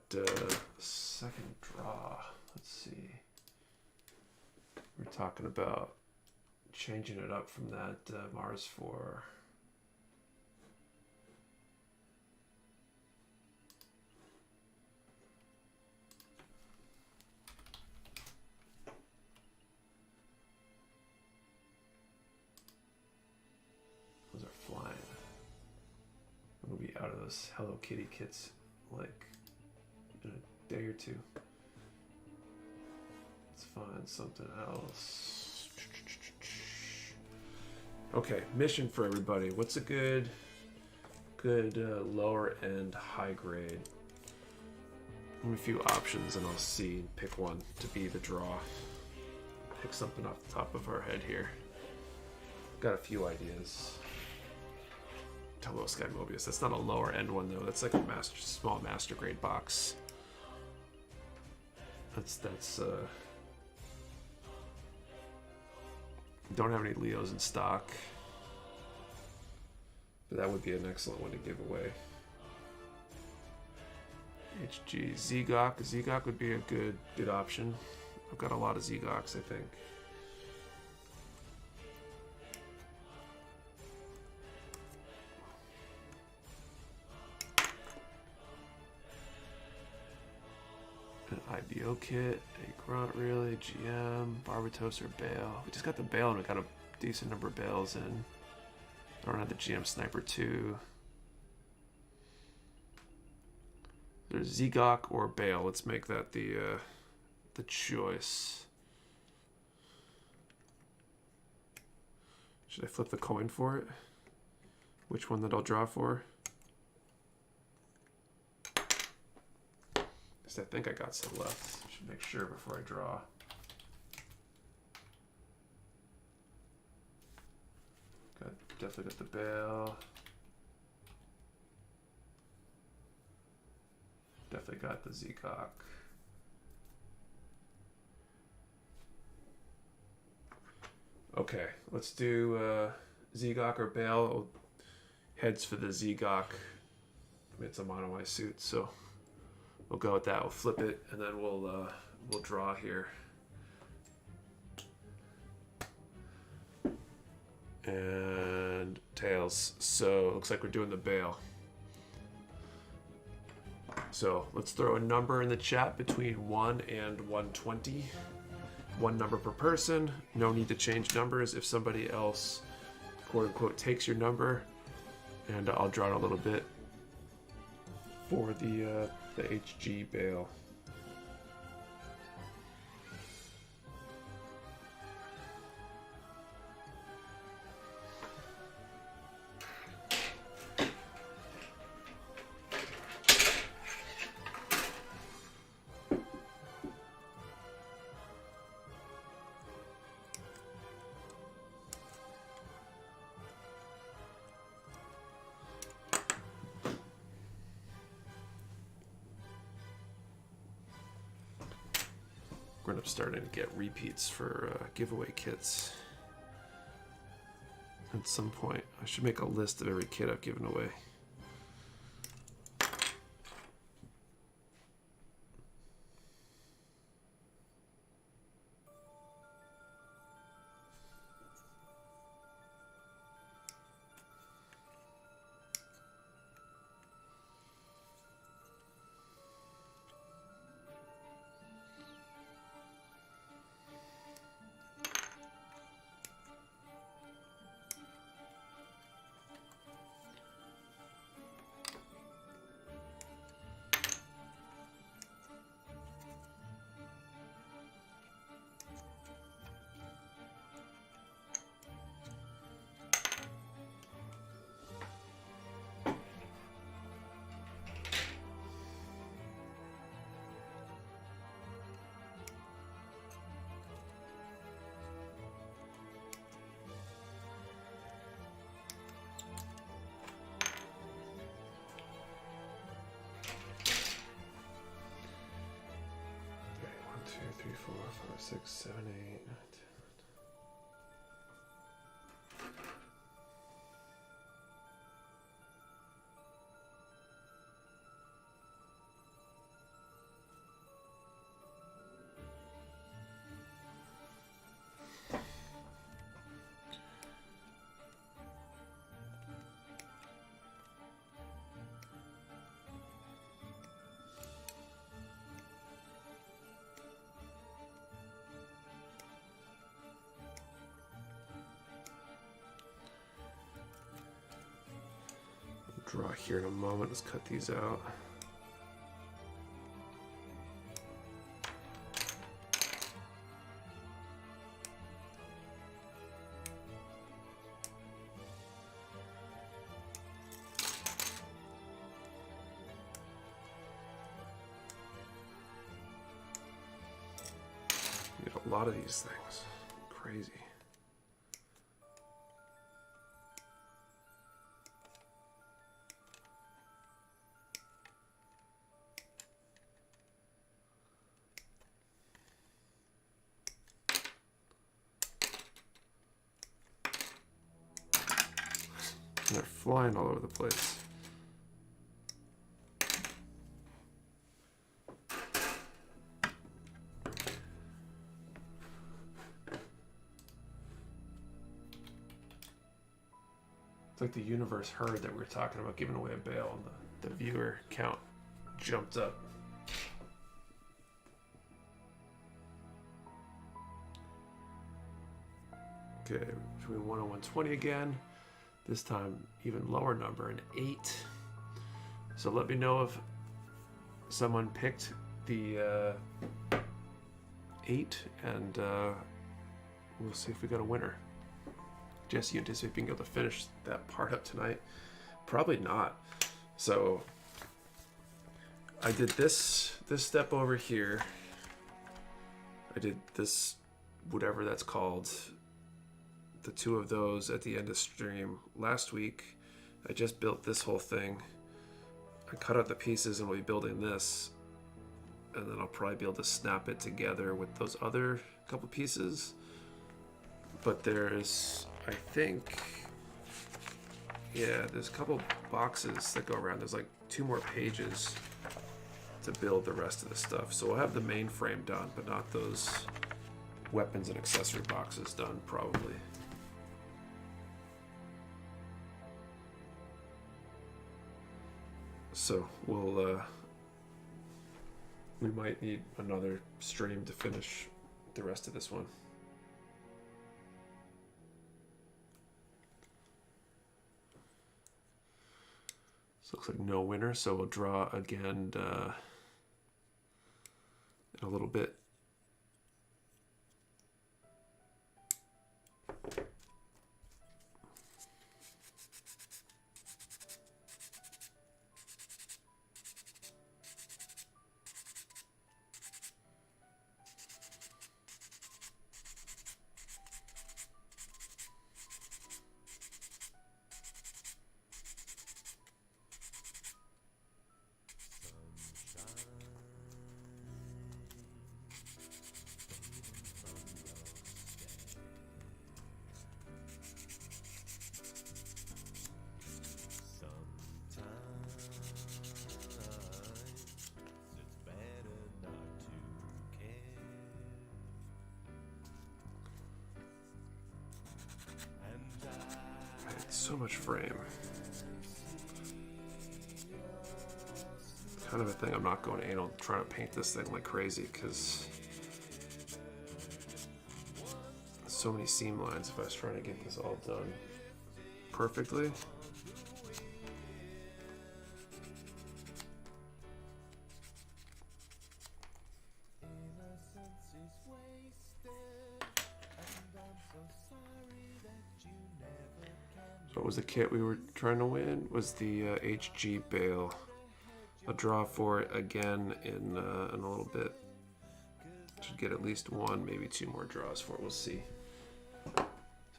second draw. Let's see. We're talking about changing it up from that Mars 4. those Hello Kitty kits like in a day or two. Let's find something else. Okay, mission for everybody. What's a good lower end high grade? Give me a few options and I'll see. Pick one to be the draw. Pick something off the top of our head here. Got a few ideas. Hello Sky Mobius. That's not a lower end one though. That's like a small master grade box. That's don't have any Leos in stock. But that would be an excellent one to give away. HG Zegok. Zegok would be a good option. I've got a lot of Zegoks, I think. An IBO kit, a Grunt really, GM, Barbatos or Bale. We just got the Bale and we got a decent number of Bales in. I don't have the GM Sniper 2. There's Zegok or Bale. Let's make that the choice. Should I flip the coin for it? Which one that I'll draw for? Because I think I got some left. Should make sure before I draw. Definitely got the Bale. Definitely got the Zegok. Okay, let's do Zegok or Bale. Heads for the Zegok. It's a mono eye suit, so we'll go with that. We'll flip it, and then we'll draw here. And tails. So it looks like we're doing the Bale. So let's throw a number in the chat between 1 and 120. One number per person. No need to change numbers. If somebody else, quote unquote, takes your number, and I'll draw it a little bit for the HG Bale. We're gonna starting to get repeats for giveaway kits. At some point, I should make a list of every kit I've given away. Three, 4, 5, 6, 7, 8, 9, 10. draw here in a moment. Let's cut these out. Get a lot of these things. Crazy. They're flying all over the place. It's like the universe heard that we were talking about giving away a bale, and the viewer count jumped up. Okay, between 1 and 120 again. This time, even lower number, an 8. So let me know if someone picked the 8, and we'll see if we got a winner. Jesse, you anticipate being able to finish that part up tonight? Probably not. So I did this step over here. I did this, whatever that's called, the 2 of those at the end of stream last week. I just built this whole thing. I cut out the pieces and we'll be building this, and then I'll probably be able to snap it together with those other couple pieces. But there's, I think, yeah, there's a couple boxes that go around. There's like 2 more pages to build the rest of the stuff. So we'll have the main frame done, but not those weapons and accessory boxes done probably. So we'll we might need another stream to finish the rest of this one. So looks like no winner, so we'll draw again in a little bit. So much frame. Kind of a thing I'm not going anal trying to paint this thing like crazy because so many seam lines if I was trying to get this all done perfectly. What was the kit we were trying to win? Was the HG bale. I'll draw for it again in a little bit. Should get at least 1, maybe 2 more draws for it. We'll see. So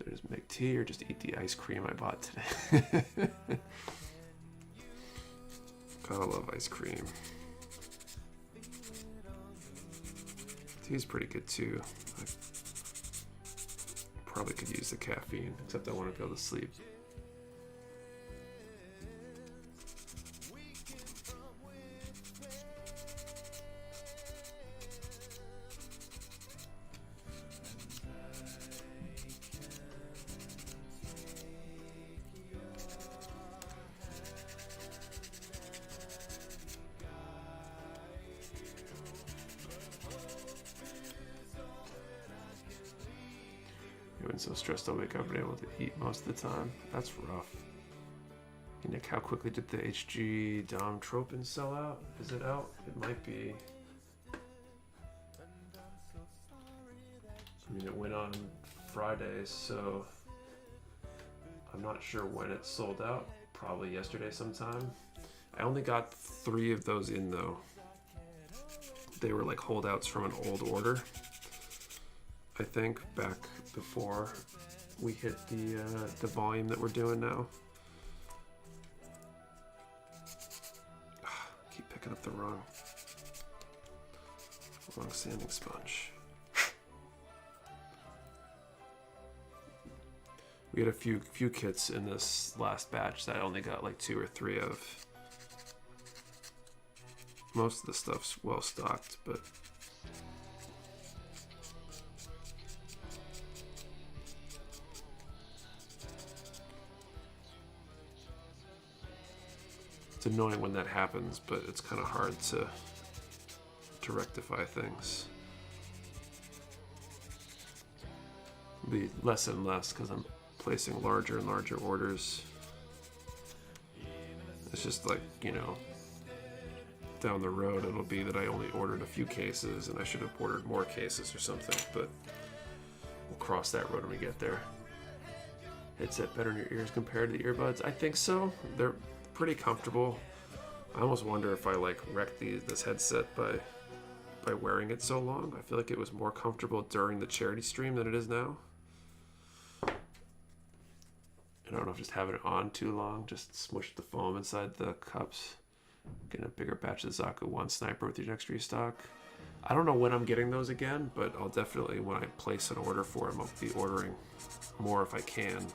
just make tea or just eat the ice cream I bought today. Gotta love ice cream. Tea's pretty good too. I probably could use the caffeine, except I want to be able to sleep. I've been so stressed I'll wake up and able to eat most of the time. That's rough. Nick, how quickly did the HG Dom Tropin sell out? Is it out? It might be. I mean, it went on Friday, so I'm not sure when it sold out. Probably yesterday sometime. I only got 3 of those in though. They were like holdouts from an old order, I think, back before we hit the volume that we're doing now. Keep picking up the wrong sanding sponge. We had a few kits in this last batch that I only got like 2 or 3 of. Most of the stuff's well stocked, but it's annoying when that happens, but it's kind of hard to rectify things. It'll be less and less because I'm placing larger and larger orders. It's just like, you know, down the road it'll be that I only ordered a few cases and I should have ordered more cases or something, but we'll cross that road when we get there. Headset better in your ears compared to the earbuds? I think so. They're pretty comfortable. I almost wonder if I like wrecked this headset by wearing it so long. I feel like it was more comfortable during the charity stream than it is now. I don't know if just having it on too long just smushed the foam inside the cups. Getting a bigger batch of Zaku 1 Sniper with your next restock. I don't know when I'm getting those again, but I'll definitely, when I place an order for them, I'll be ordering more if I can.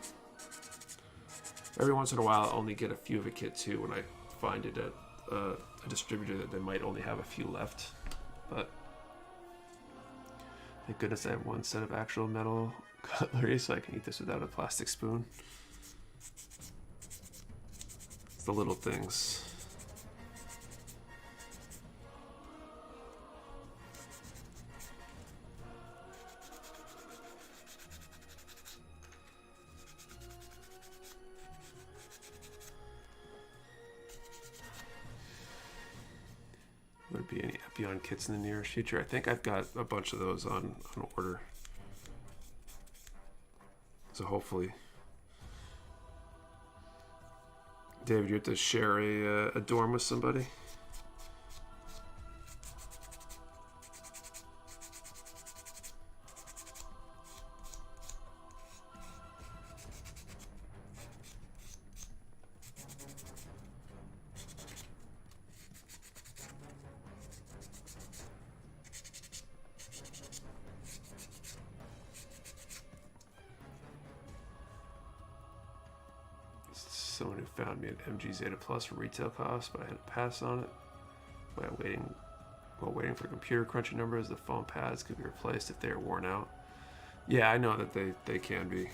Every once in a while, I'll only get a few of a kit too when I find it at a distributor that they might only have a few left. But thank goodness I have 1 set of actual metal cutlery so I can eat this without a plastic spoon. It's the little things. Would there be any Epion kits in the near future? I think I've got a bunch of those on order. So hopefully. David, you have to share a dorm with somebody? Someone who found me at MG Zeta Plus for retail cost, but I had to pass on it while waiting for computer crunching numbers. The foam pads could be replaced if they are worn out. Yeah, I know that they can be.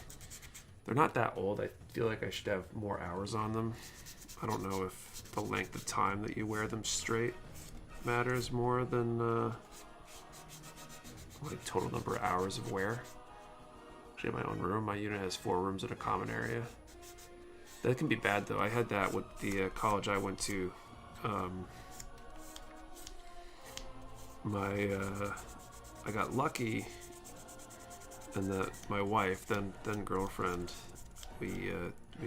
They're not that old. I feel like I should have more hours on them. I don't know if the length of time that you wear them straight matters more than like total number of hours of wear. Actually, in my own room, my unit has 4 rooms in a common area. That can be bad though. I had that with the college I went to. I got lucky, and that my wife, then girlfriend, we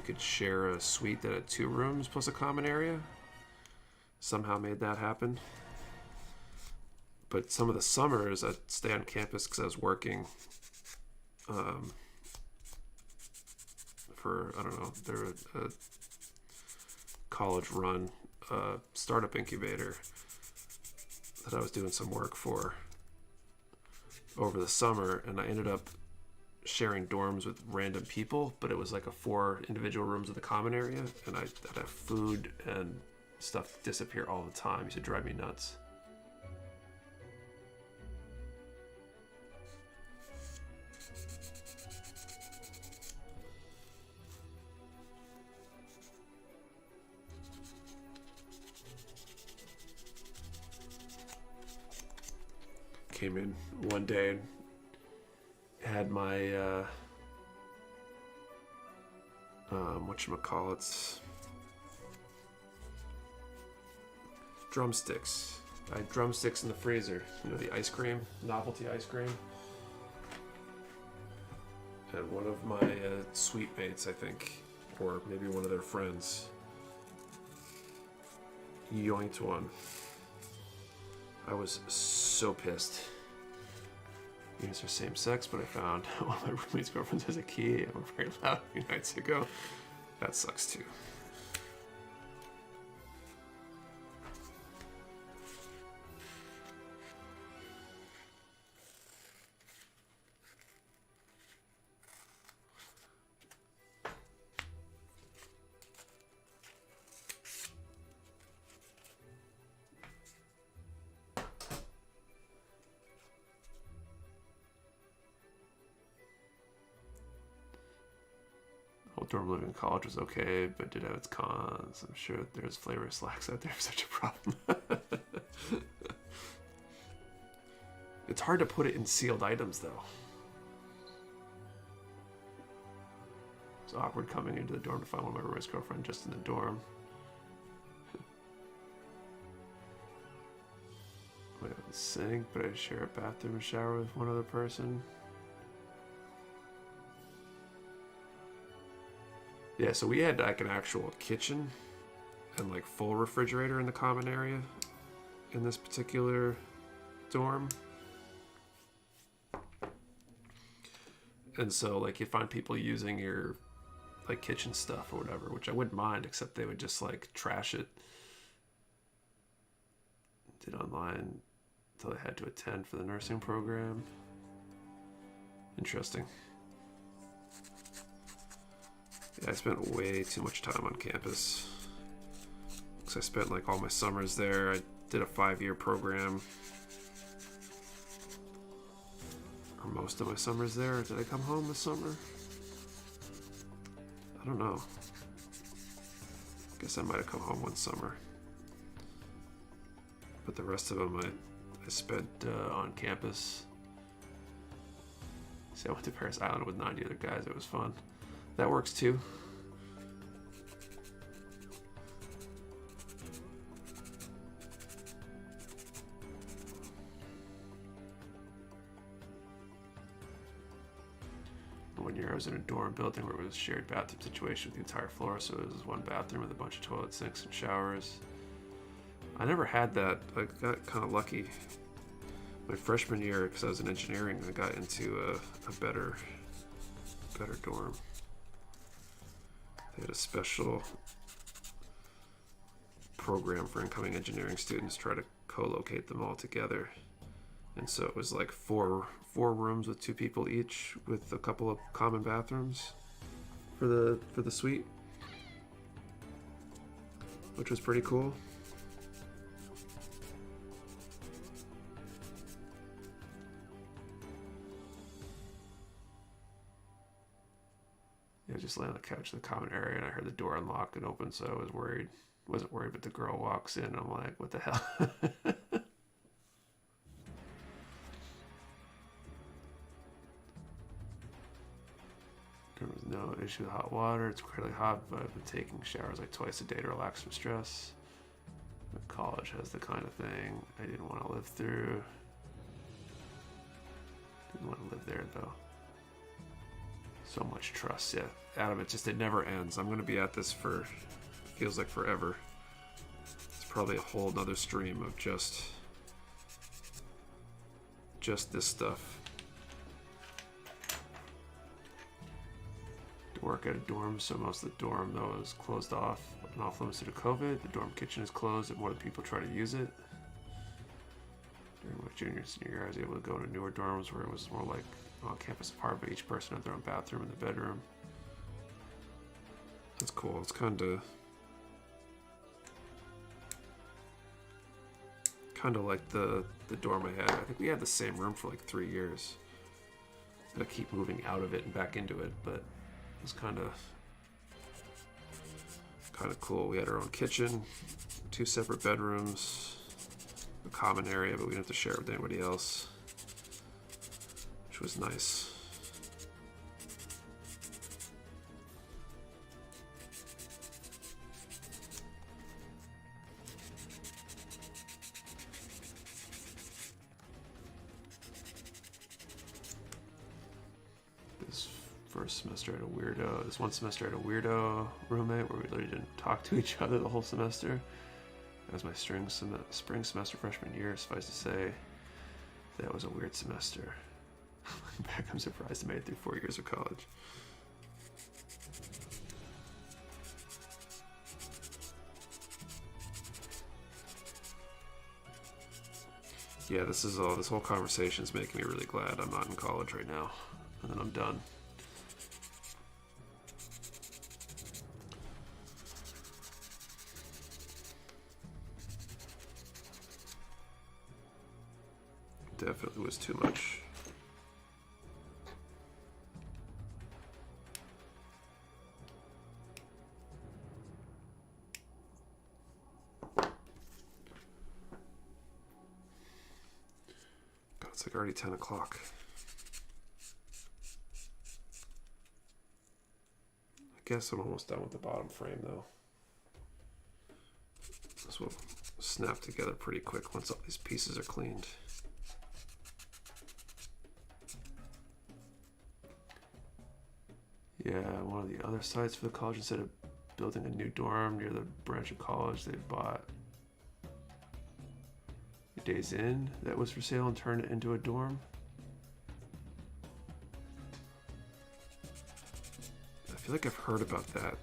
could share a suite that had 2 rooms plus a common area. Somehow made that happen. But some of the summers I'd stay on campus because I was working. For, I don't know, they're a college-run startup incubator that I was doing some work for over the summer, and I ended up sharing dorms with random people, but it was like 4 individual rooms with a common area, and I'd have food and stuff disappear all the time. It used to drive me nuts. Came in one day and had my whatchamacallits, drumsticks. I had drumsticks in the freezer. You know, the ice cream, novelty ice cream. And one of my suite mates, I think, or maybe one of their friends, yoinked one. I was so pissed. These are same sex, but I found one of my roommate's girlfriends has a key and we're very loud a few nights ago. That sucks too. Dorm living in college was okay, but did have its cons. I'm sure there's flavor slacks out there for such a problem. It's hard to put it in sealed items, though. It's awkward coming into the dorm to find one of my roommate's girlfriend just in the dorm. I have a sink, but I share a bathroom and shower with one other person. Yeah, so we had like an actual kitchen and like full refrigerator in the common area in this particular dorm. And so like you find people using your like kitchen stuff or whatever, which I wouldn't mind, except they would just like trash it. Did online until I had to attend for the nursing program. Interesting. Yeah, I spent way too much time on campus. Because I spent like all my summers there. I did a 5-year program. Or most of my summers there. Did I come home this summer? I don't know. Guess I might have come home one summer. But the rest of them I spent on campus. See, I went to Paris Island with 90 other guys. It was fun. That works too. One year I was in a dorm building where it was a shared bathroom situation with the entire floor, so it was one bathroom with a bunch of toilet sinks and showers. I never had that. I got kind of lucky. My freshman year, because I was in engineering, I got into a better dorm. They had a special program for incoming engineering students, try to co-locate them all together. And so it was like four rooms with 2 people each, with a couple of common bathrooms for the suite, which was pretty cool. Yeah, just lay on the couch in the common area, and I heard the door unlock and open, so I was worried. Wasn't worried, but the girl walks in, and I'm like, what the hell? There was no issue with hot water. It's incredibly hot, but I've been taking showers like twice a day to relax from stress. College has the kind of thing I didn't want to live through. Didn't want to live there, though. So much trust, yeah. Adam, it never ends. I'm going to be at this for, feels like forever. It's probably a whole nother stream of just this stuff. To work at a dorm, so most of the dorm, though, is closed off and off limits due to COVID. The dorm kitchen is closed and more people try to use it. During my junior and senior year, I was able to go to newer dorms where it was more like on-campus apartment. Each person had their own bathroom in the bedroom. That's cool. It's kind of like the dorm I had. I think we had the same room for like 3 years. I keep moving out of it and back into it, but it was kind of cool. We had our own kitchen, 2 separate bedrooms, a common area, but we didn't have to share it with anybody else, which was nice. first semester I had a weirdo. This one semester I had a weirdo roommate where we literally didn't talk to each other the whole semester. That was my spring semester freshman year. Suffice to say, that was a weird semester. Looking back, I'm surprised I made it through 4 years of college. Yeah, this whole conversation is making me really glad I'm not in college right now, and then I'm done. Definitely was too much. God, it's like already 10 o'clock. I guess I'm almost done with the bottom frame though. This will snap together pretty quick once all these pieces are cleaned. Yeah, one of the other sites for the college, instead of building a new dorm near the branch of college, they bought a Days Inn that was for sale and turned it into a dorm. I feel like I've heard about that.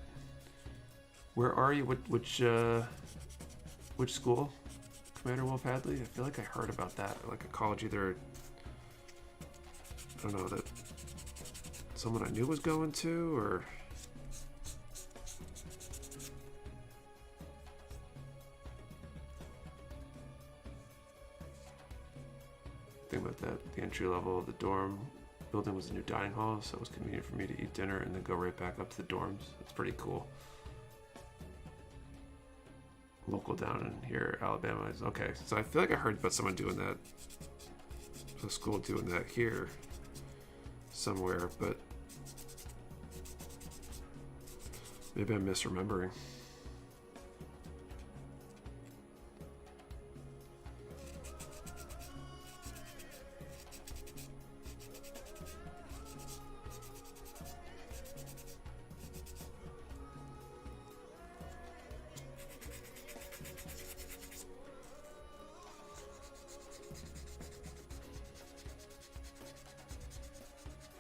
Where are you? Which school? Commander Wolf Hadley? I feel like I heard about that. Like a college either, I don't know, that someone I knew was going to, or think about that. The entry level of the dorm building was a new dining hall, so it was convenient for me to eat dinner and then go right back up to the dorms. It's pretty cool. Local down in here, Alabama. Is okay. So I feel like I heard about someone doing that, a school doing that here somewhere, but maybe I'm misremembering.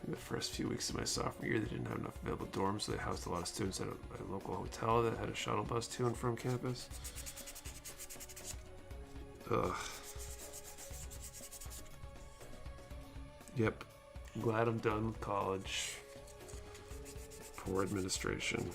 The first few weeks of my sophomore year, they didn't have enough available dorms, so they housed a lot of students at a local hotel that had a shuttle bus to and from campus. Ugh. Yep. Glad I'm done with college. Poor administration.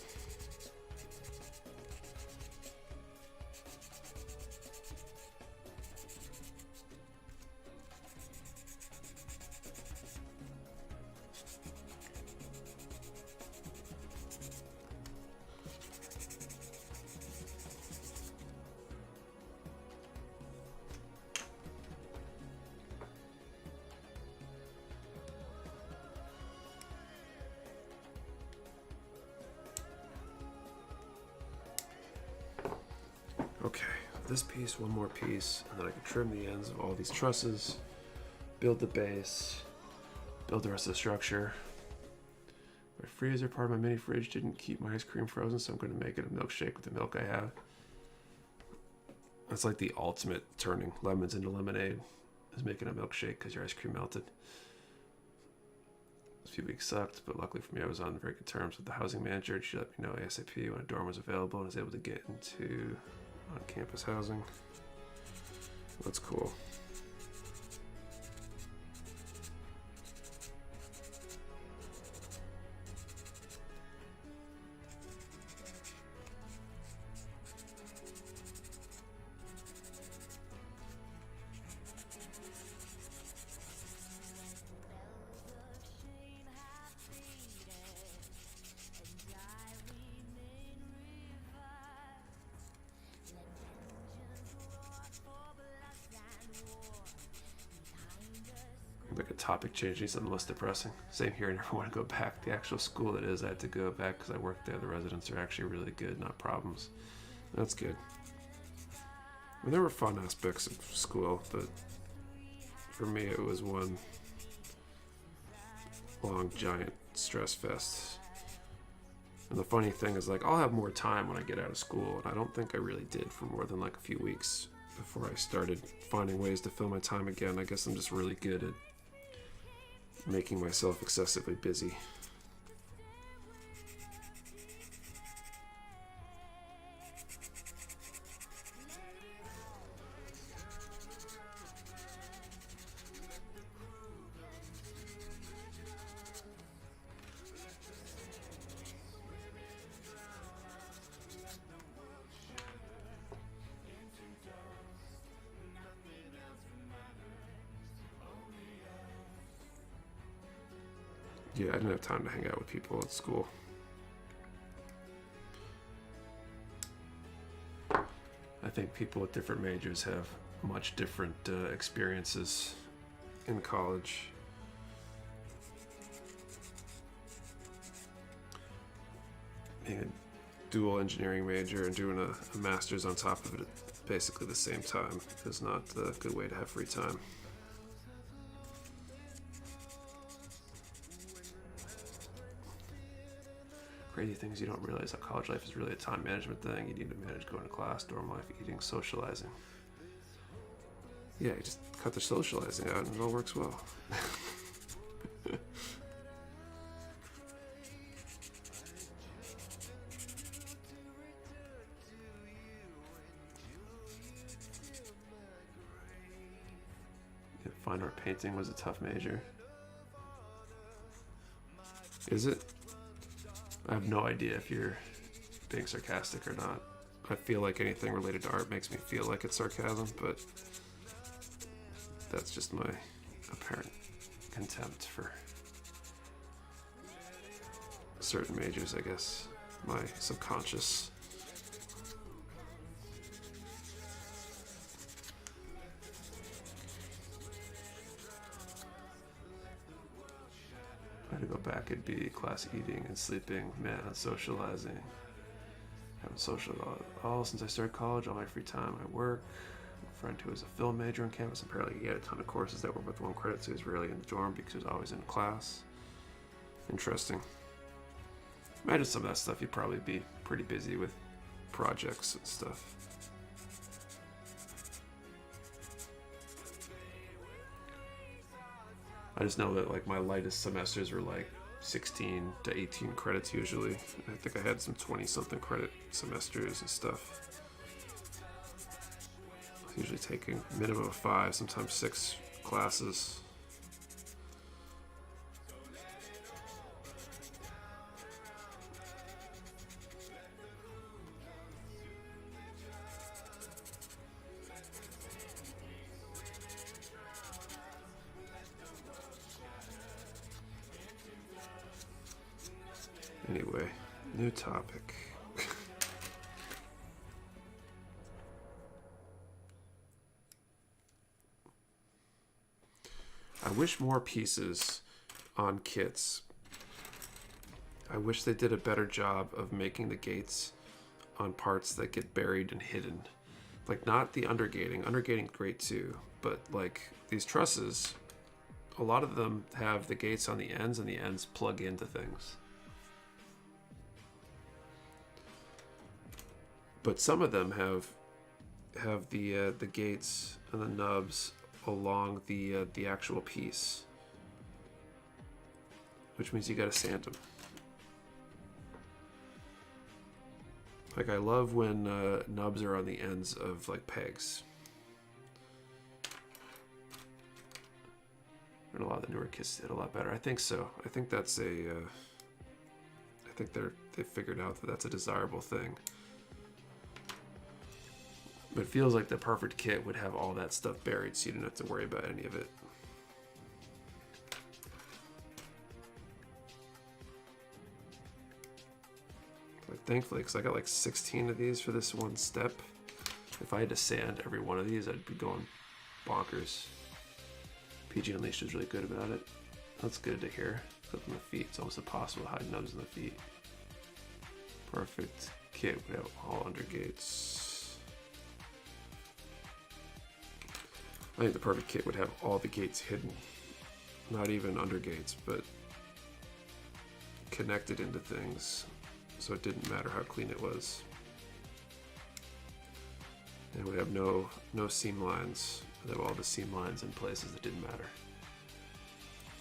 Okay, this piece, one more piece, and then I can trim the ends of all these trusses, build the base, build the rest of the structure. My freezer, part of my mini fridge, didn't keep my ice cream frozen, so I'm going to make it a milkshake with the milk I have. That's like the ultimate turning lemons into lemonade, is making a milkshake because your ice cream melted. A few weeks sucked, but luckily for me, I was on very good terms with the housing manager, and she let me know ASAP when a dorm was available and was able to get into on-campus housing. That's cool. Like a topic change, something less depressing. Same here, I never want to go back. The actual school that is, I had to go back because I worked there. The residents are actually really good, not problems. That's good. I mean, there were fun aspects of school, but for me it was one long giant stress fest. And the funny thing is, like, I'll have more time when I get out of school, and I don't think I really did for more than like a few weeks before I started finding ways to fill my time again. I guess I'm just really good at making myself excessively busy. Yeah, I didn't have time to hang out with people at school. I think people with different majors have much different experiences in college. Being a dual engineering major and doing a master's on top of it at basically the same time is not a good way to have free time. Crazy things you don't realize how college life is really a time management thing. You need to manage going to class, dorm life, eating, socializing. Yeah, you just cut the socializing out and it all works well. Yeah, fine art painting was a tough major. Is it? I have no idea if you're being sarcastic or not. I feel like anything related to art makes me feel like it's sarcasm, but that's just my apparent contempt for certain majors, I guess. My subconscious. If I had to go back, it'd be class eating and sleeping, man, socializing. Haven't socialized at all since I started college. All my free time I work. A friend who was a film major on campus. Apparently he had a ton of courses that were with 1 credit, so he was rarely in the dorm because he was always in class. Interesting. Imagine some of that stuff you'd probably be pretty busy with projects and stuff. I just know that like my lightest semesters were like 16 to 18 credits usually. I think I had some 20-something credit semesters and stuff. I was usually taking minimum of 5, sometimes 6 classes. Anyway, new topic. I wish more pieces on kits. I wish they did a better job of making the gates on parts that get buried and hidden. Like, not the undergating. Undergating's great too, but like these trusses, a lot of them have the gates on the ends and the ends plug into things. But some of them have the gates and the nubs along the actual piece, which means you gotta sand them. Like, I love when nubs are on the ends of like pegs. And a lot of the newer kits did a lot better. I think so. I think that's a. I think they figured out that that's a desirable thing. But it feels like the perfect kit would have all that stuff buried, so you didn't have to worry about any of it. But thankfully, because I got like 16 of these for this one step, if I had to sand every one of these, I'd be going bonkers. PG Unleashed is really good about it. That's good to hear. Except in the feet, it's almost impossible to hide nubs in the feet. Perfect kit without all undergates. I think the perfect kit would have all the gates hidden. Not even under gates, but connected into things, so it didn't matter how clean it was. And we have no seam lines. We have all the seam lines in places that didn't matter.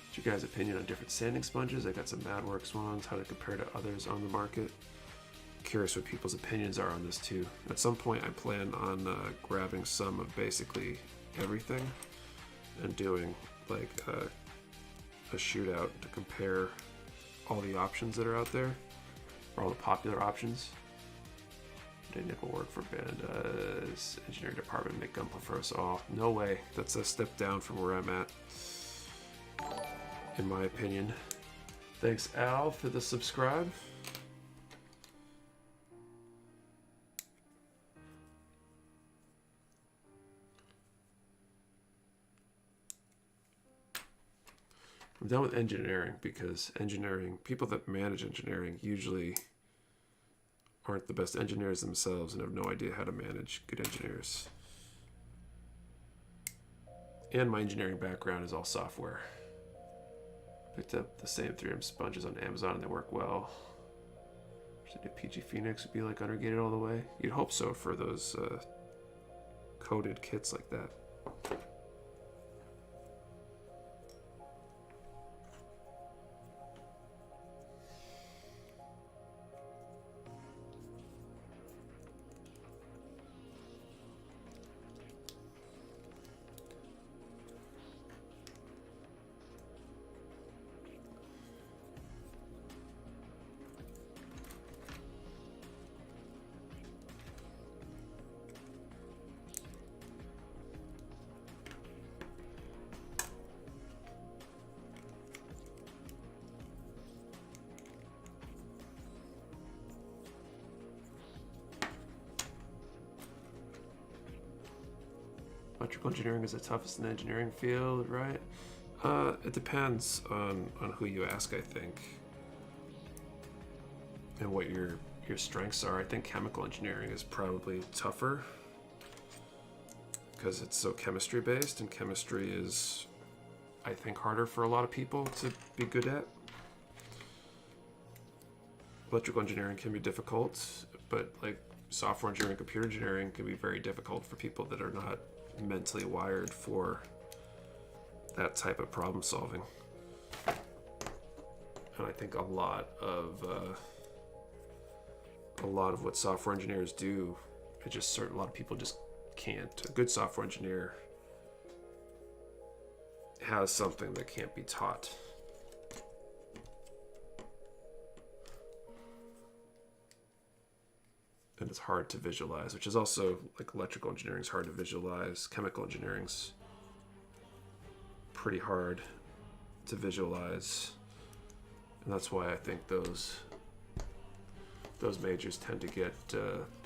What's your guys' opinion on different sanding sponges? I got some MadWorks ones, how to compare to others on the market. Curious what people's opinions are on this too. At some point I plan on grabbing some of basically everything and doing like a shootout to compare all the options that are out there, or all the popular options. Did nickel work for Banda's engineering department, make gun for us all? No way. That's a step down from where I'm at, in my opinion. Thanks, Al, for the subscribe. I'm done with engineering because engineering, people that manage engineering usually aren't the best engineers themselves and have no idea how to manage good engineers. And my engineering background is all software. Picked up the same 3M sponges on Amazon and they work well. Should a PG Phoenix would be like unregated all the way? You'd hope so for those coated kits like that. Electrical engineering is the toughest in the engineering field, right? It depends on who you ask, I think, and what your strengths are. I think chemical engineering is probably tougher because it's so chemistry based, and chemistry is, I think, harder for a lot of people to be good at. Electrical engineering can be difficult, but like software engineering, computer engineering can be very difficult for people that are not mentally wired for that type of problem solving. And I think a lot of what software engineers do, it just a lot of people just can't. A good software engineer has something that can't be taught. And it's hard to visualize, which is also, like, electrical engineering is hard to visualize. Chemical engineering's pretty hard to visualize. And that's why I think those majors tend to get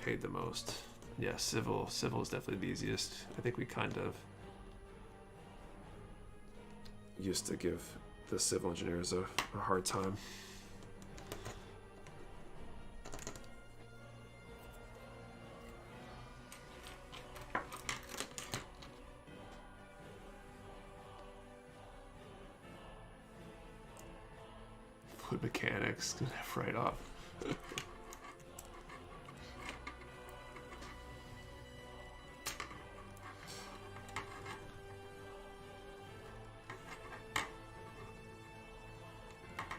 paid the most. Yeah, civil is definitely the easiest. I think we kind of used to give the civil engineers a hard time. Fluid mechanics, right off.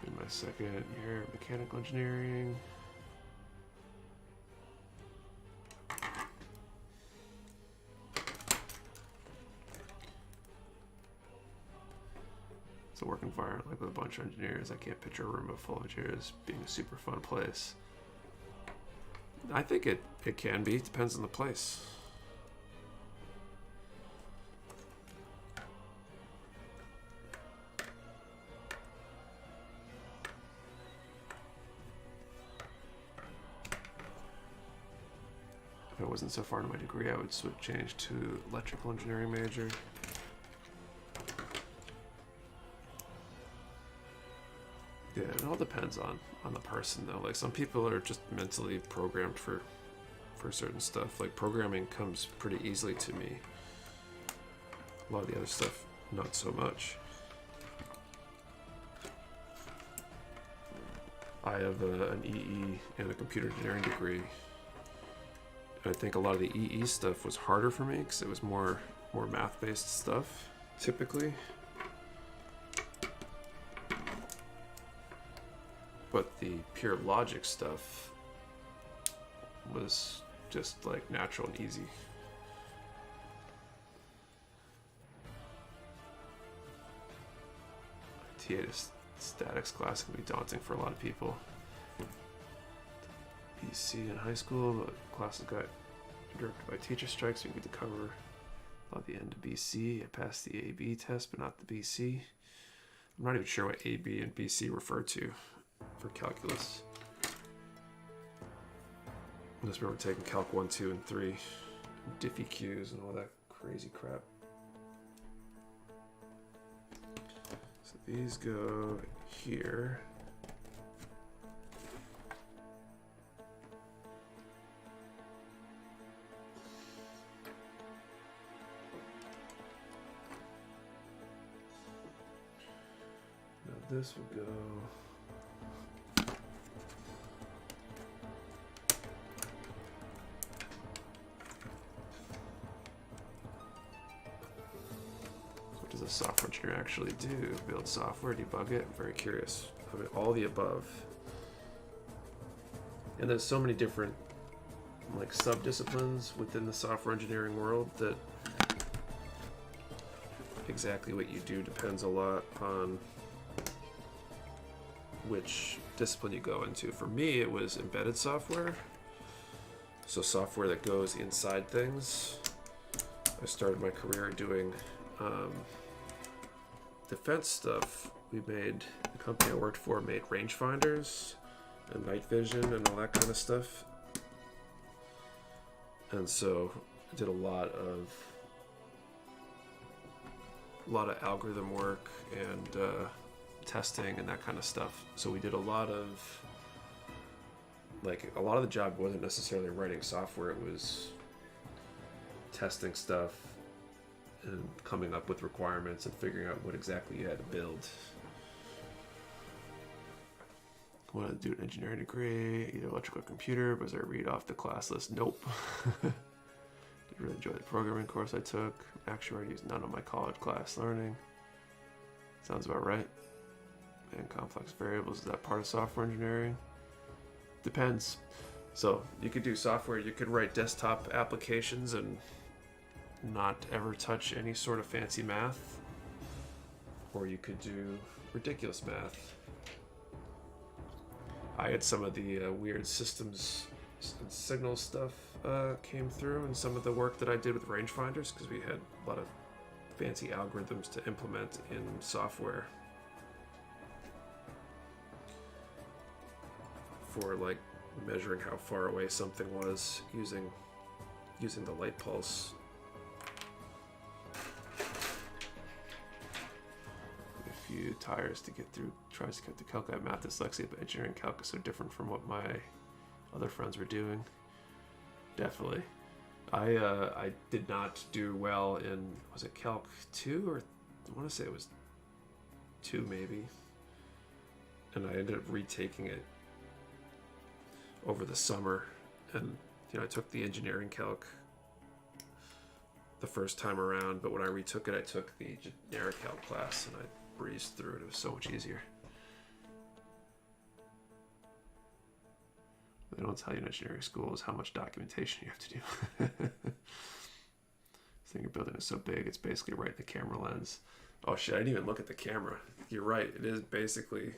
In my second year of mechanical engineering. It's a work environment like with a bunch of engineers. I can't picture a room full of engineers being a super fun place. I think it can be. It depends on the place. If I wasn't so far into my degree, I would change to electrical engineering major. Yeah, it all depends on the person though. Like some people are just mentally programmed for certain stuff. Like programming comes pretty easily to me. A lot of the other stuff, not so much. I have an EE and a computer engineering degree. I think a lot of the EE stuff was harder for me because it was more math-based stuff, typically. But the pure logic stuff was just like natural and easy. TA statics class can be daunting for a lot of people. BC in high school, the classes got interrupted by teacher strikes. We need to cover by the end of BC. I passed the AB test, but not the BC. I'm not even sure what AB and BC refer to for calculus. I just remember taking Calc 1, 2, and 3, Diffie Qs and all that crazy crap. So these go here. Now this would go. What does a software engineer actually do? Build software, debug it? I'm very curious. I mean, all the above. And there's so many different like sub-disciplines within the software engineering world that exactly what you do depends a lot on which discipline you go into. For me, it was embedded software. So software that goes inside things. I started my career doing defense stuff. The company I worked for made rangefinders and night vision and all that kind of stuff. And so I did a lot of algorithm work and testing and that kind of stuff. So we did a lot of the job wasn't necessarily writing software, it was testing stuff and coming up with requirements and figuring out what exactly you had to build. I wanted to do an engineering degree, either electrical or computer, but as I read off the class list, nope. Didn't really enjoy the programming course I took. Actually, I used none of my college class learning. Sounds about right. And complex variables, is that part of software engineering? Depends. So you could do software, you could write desktop applications and not ever touch any sort of fancy math, or you could do ridiculous math. I had some of the weird systems and signal stuff came through in some of the work that I did with rangefinders, because we had a lot of fancy algorithms to implement in software for like measuring how far away something was using the light pulse. A few tires to get through, tries to get through calc. I have math dyslexia, but engineering calc is so different from what my other friends were doing. Definitely. I did not do well in, was it Calc 2 or I want to say it was 2 maybe. And I ended up retaking it over the summer, and I took the engineering calc the first time around, but when I retook it, I took the generic calc class and I breezed through it. It was so much easier. They don't tell you in engineering school is how much documentation you have to do. This thing you're building is so big, it's basically right in the camera lens. Oh shit, I didn't even look at the camera. You're right, it is basically...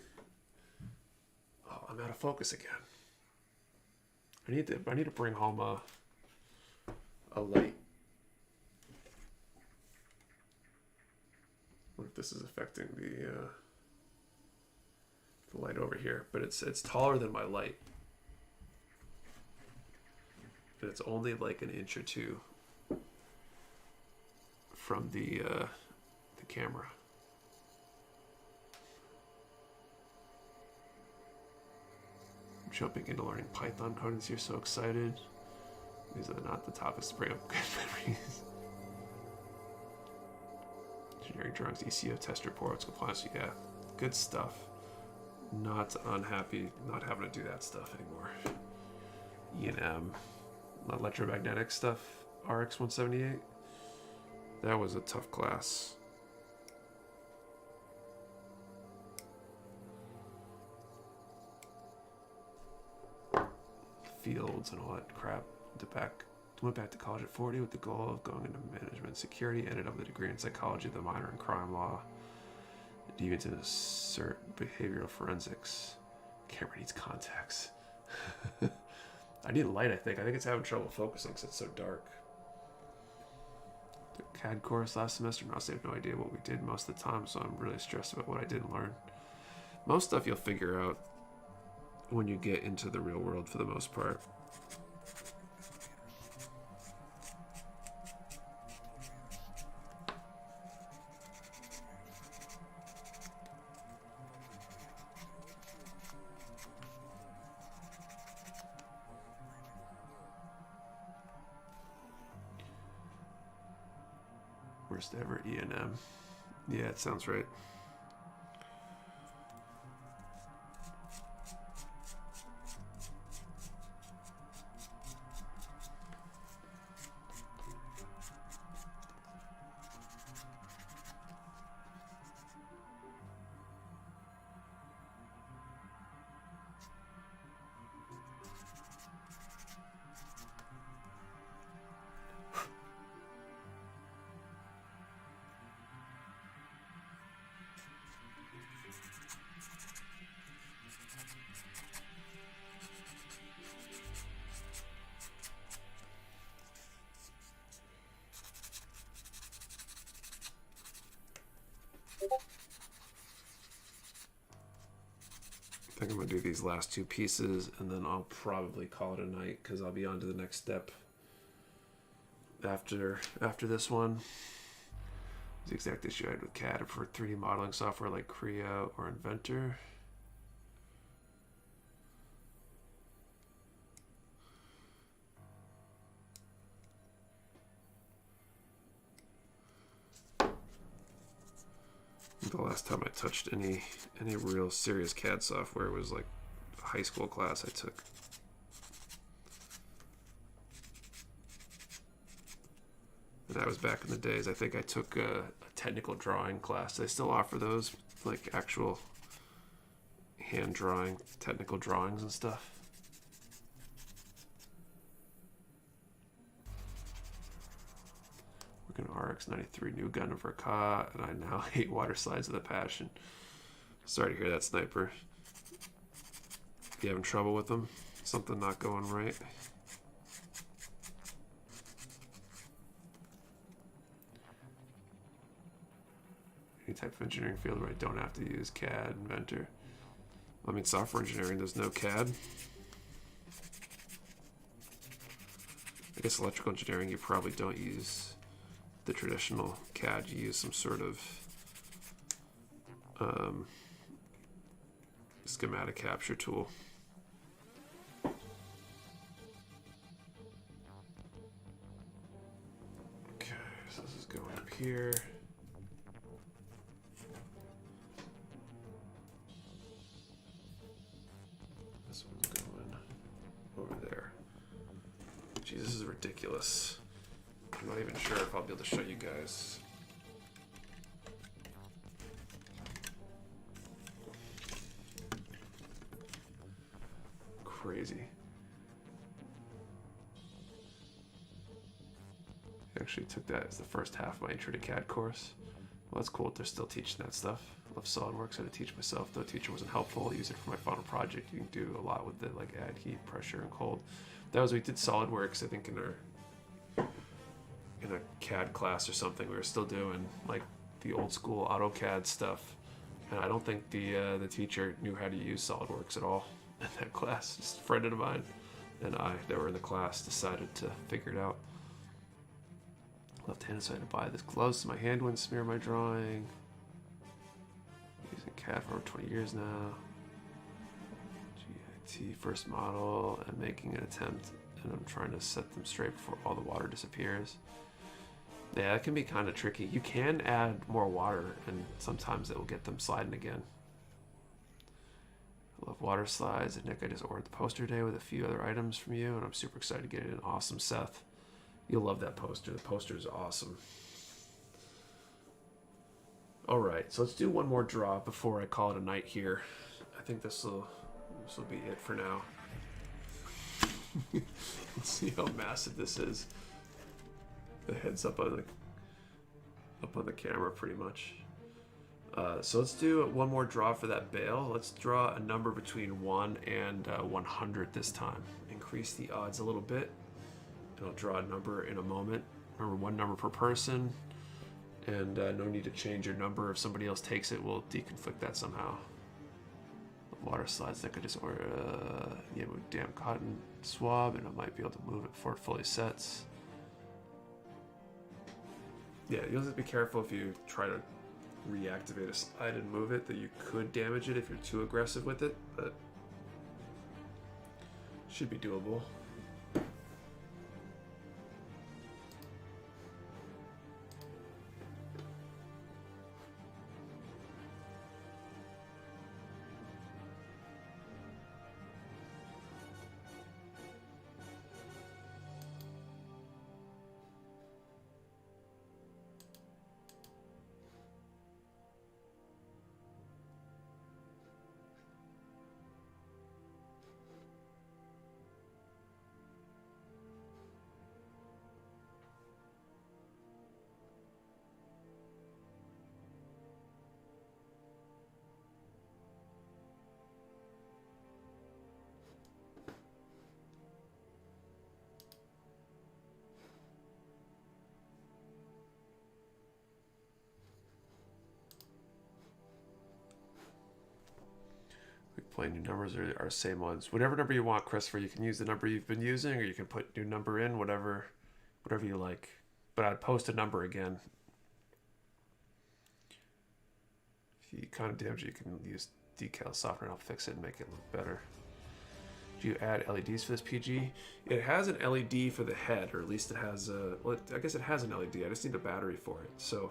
Oh, I'm out of focus again. I need to bring home a light. What if this is affecting the light over here? But it's taller than my light. And it's only like an inch or two from the camera. I'm jumping into learning Python coding, so you're so excited. These are not the topics to bring up good memories. Engineering drawings, ECO test reports, compliance, yeah, good stuff. Not unhappy not having to do that stuff anymore. E&M, electromagnetic stuff, RX 178. That was a tough class. Fields and all that crap. Went back to college at 40 with the goal of going into management security. Ended up with a degree in psychology, the minor in crime law. Deviant into cert behavioral forensics. Camera needs contacts. I need light, I think. I think it's having trouble focusing because it's so dark. The CAD course last semester. Honestly, I have no idea what we did most of the time, so I'm really stressed about what I didn't learn. Most stuff you'll figure out when you get into the real world for the most part. Worst ever E&M. Yeah, it sounds right. I think I'm gonna do these last two pieces and then I'll probably call it a night because I'll be on to the next step after this one. The exact issue I had with CAD for 3D modeling software like Creo or Inventor. The last time I touched any real serious CAD software was like a high school class I took. And that was back in the days. I think I took a technical drawing class. They still offer those, like actual hand drawing, technical drawings and stuff. An RX-93 new gun of Verka, and I now hate water slides with a passion. Sorry to hear that, Sniper. You having trouble with them? Something not going right? Any type of engineering field where I don't have to use CAD, Inventor. I mean, software engineering, there's no CAD. I guess electrical engineering, you probably don't use the traditional CAD. You use some sort of schematic capture tool. Okay, so this is going up here. This one's going over there. Jeez, this is ridiculous. I'm not even sure if I'll be able to show you guys. Crazy. I actually took that as the first half of my Intro to CAD course. Well, that's cool that they're still teaching that stuff. I love SolidWorks. I had to teach myself. The teacher wasn't helpful. I used it for my final project. You can do a lot with it, like add heat, pressure, and cold. That was, we did SolidWorks, I think, in a CAD class or something. We were still doing like the old school AutoCAD stuff, and I don't think the teacher knew how to use SolidWorks at all in that class. Just a friend of mine and I that were in the class decided to figure it out. Left-handed, so I had to buy this gloves so my hand wouldn't smear my drawing. Using CAD for over 20 years now. GIT first model and making an attempt, and I'm trying to set them straight before all the water disappears. Yeah, that can be kind of tricky. You can add more water, and sometimes it will get them sliding again. Love water slides. And Nick, I just ordered the poster today with a few other items from you, and I'm super excited to get it in. Awesome, Seth. You'll love that poster. The poster is awesome. All right, so let's do one more draw before I call it a night here. I think this will be it for now. Let's see how massive this is. The head's up on the camera pretty much. So let's do one more draw for that bale. Let's draw a number between 1 and 100 this time. Increase the odds a little bit. And I'll draw a number in a moment. Remember, one number per person. And no need to change your number. If somebody else takes it, we'll deconflict that somehow. The water slides that could just order move damn cotton swab, and I might be able to move it before it fully sets. Yeah, you'll have to be careful if you try to reactivate a slide and move it, that you could damage it if you're too aggressive with it, but should be doable. Play new numbers or our same ones. Whatever number you want, Christopher. You can use the number you've been using, or you can put new number in, whatever you like. But I'd post a number again. If you kind of damage it, you can use decal softener. I'll fix it and make it look better. Do you add LEDs for this PG? It has an LED for the head, or at least it has a... Well, I guess it has an LED. I just need a battery for it. So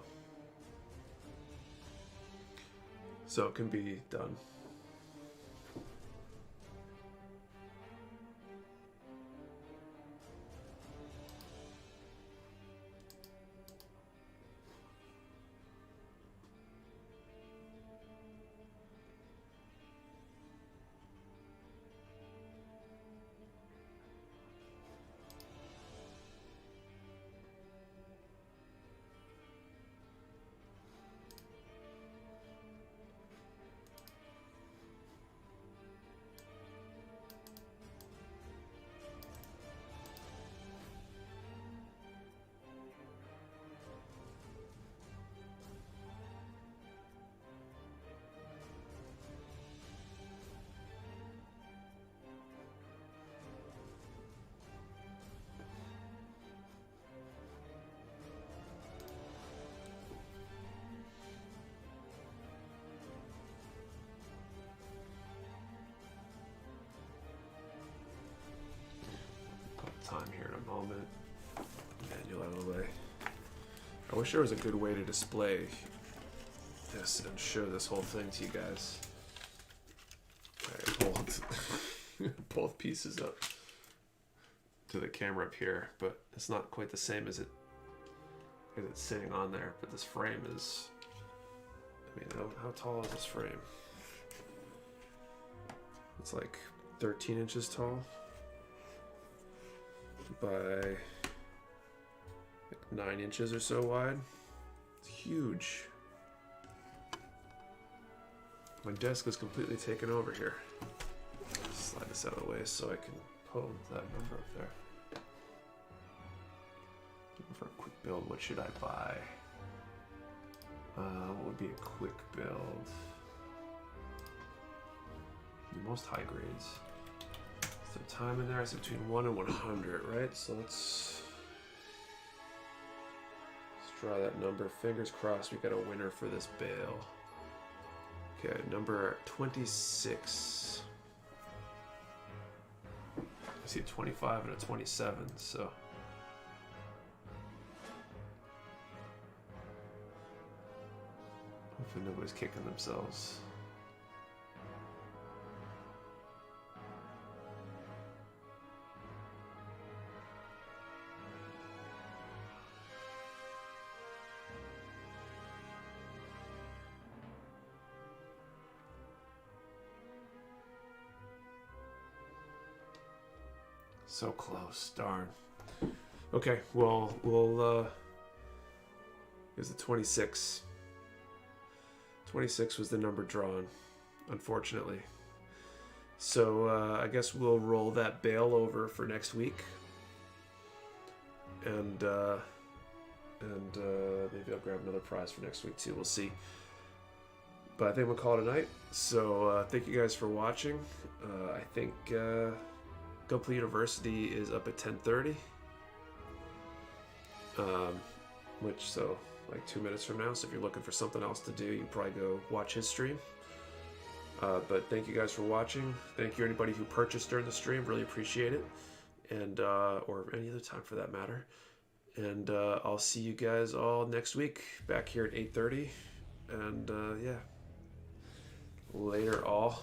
it can be done. Time here in a moment. Manual out of the way. I wish there was a good way to display this and show this whole thing to you guys. I pulled both pieces up to the camera up here, but it's not quite the same as it's sitting on there. But this frame is, I mean, how tall is this frame? It's like 13 inches tall by 9 inches or so wide. It's huge. My desk is completely taken over here. Slide this out of the way so I can pull that number up there. Looking for a quick build. What should I buy? What would be a quick build? The most high grades. Is there time in there? I said between 1 and 100, right? So let's draw that number. Fingers crossed we got a winner for this bale. Okay, number 26. I see a 25 and a 27, so. Hopefully nobody's kicking themselves. So close, darn. Okay, well, we'll, here's the 26. 26 was the number drawn, unfortunately. So I guess we'll roll that bail over for next week. And maybe I'll grab another prize for next week too. We'll see. But I think we'll call it a night. So thank you guys for watching. I think GoPlay University is up at 10:30. Which, so like 2 minutes from now. So if you're looking for something else to do, you can probably go watch his stream. But thank you guys for watching. Thank you anybody who purchased during the stream. Really appreciate it. And or any other time for that matter. And I'll see you guys all next week back here at 8:30. And yeah, later all.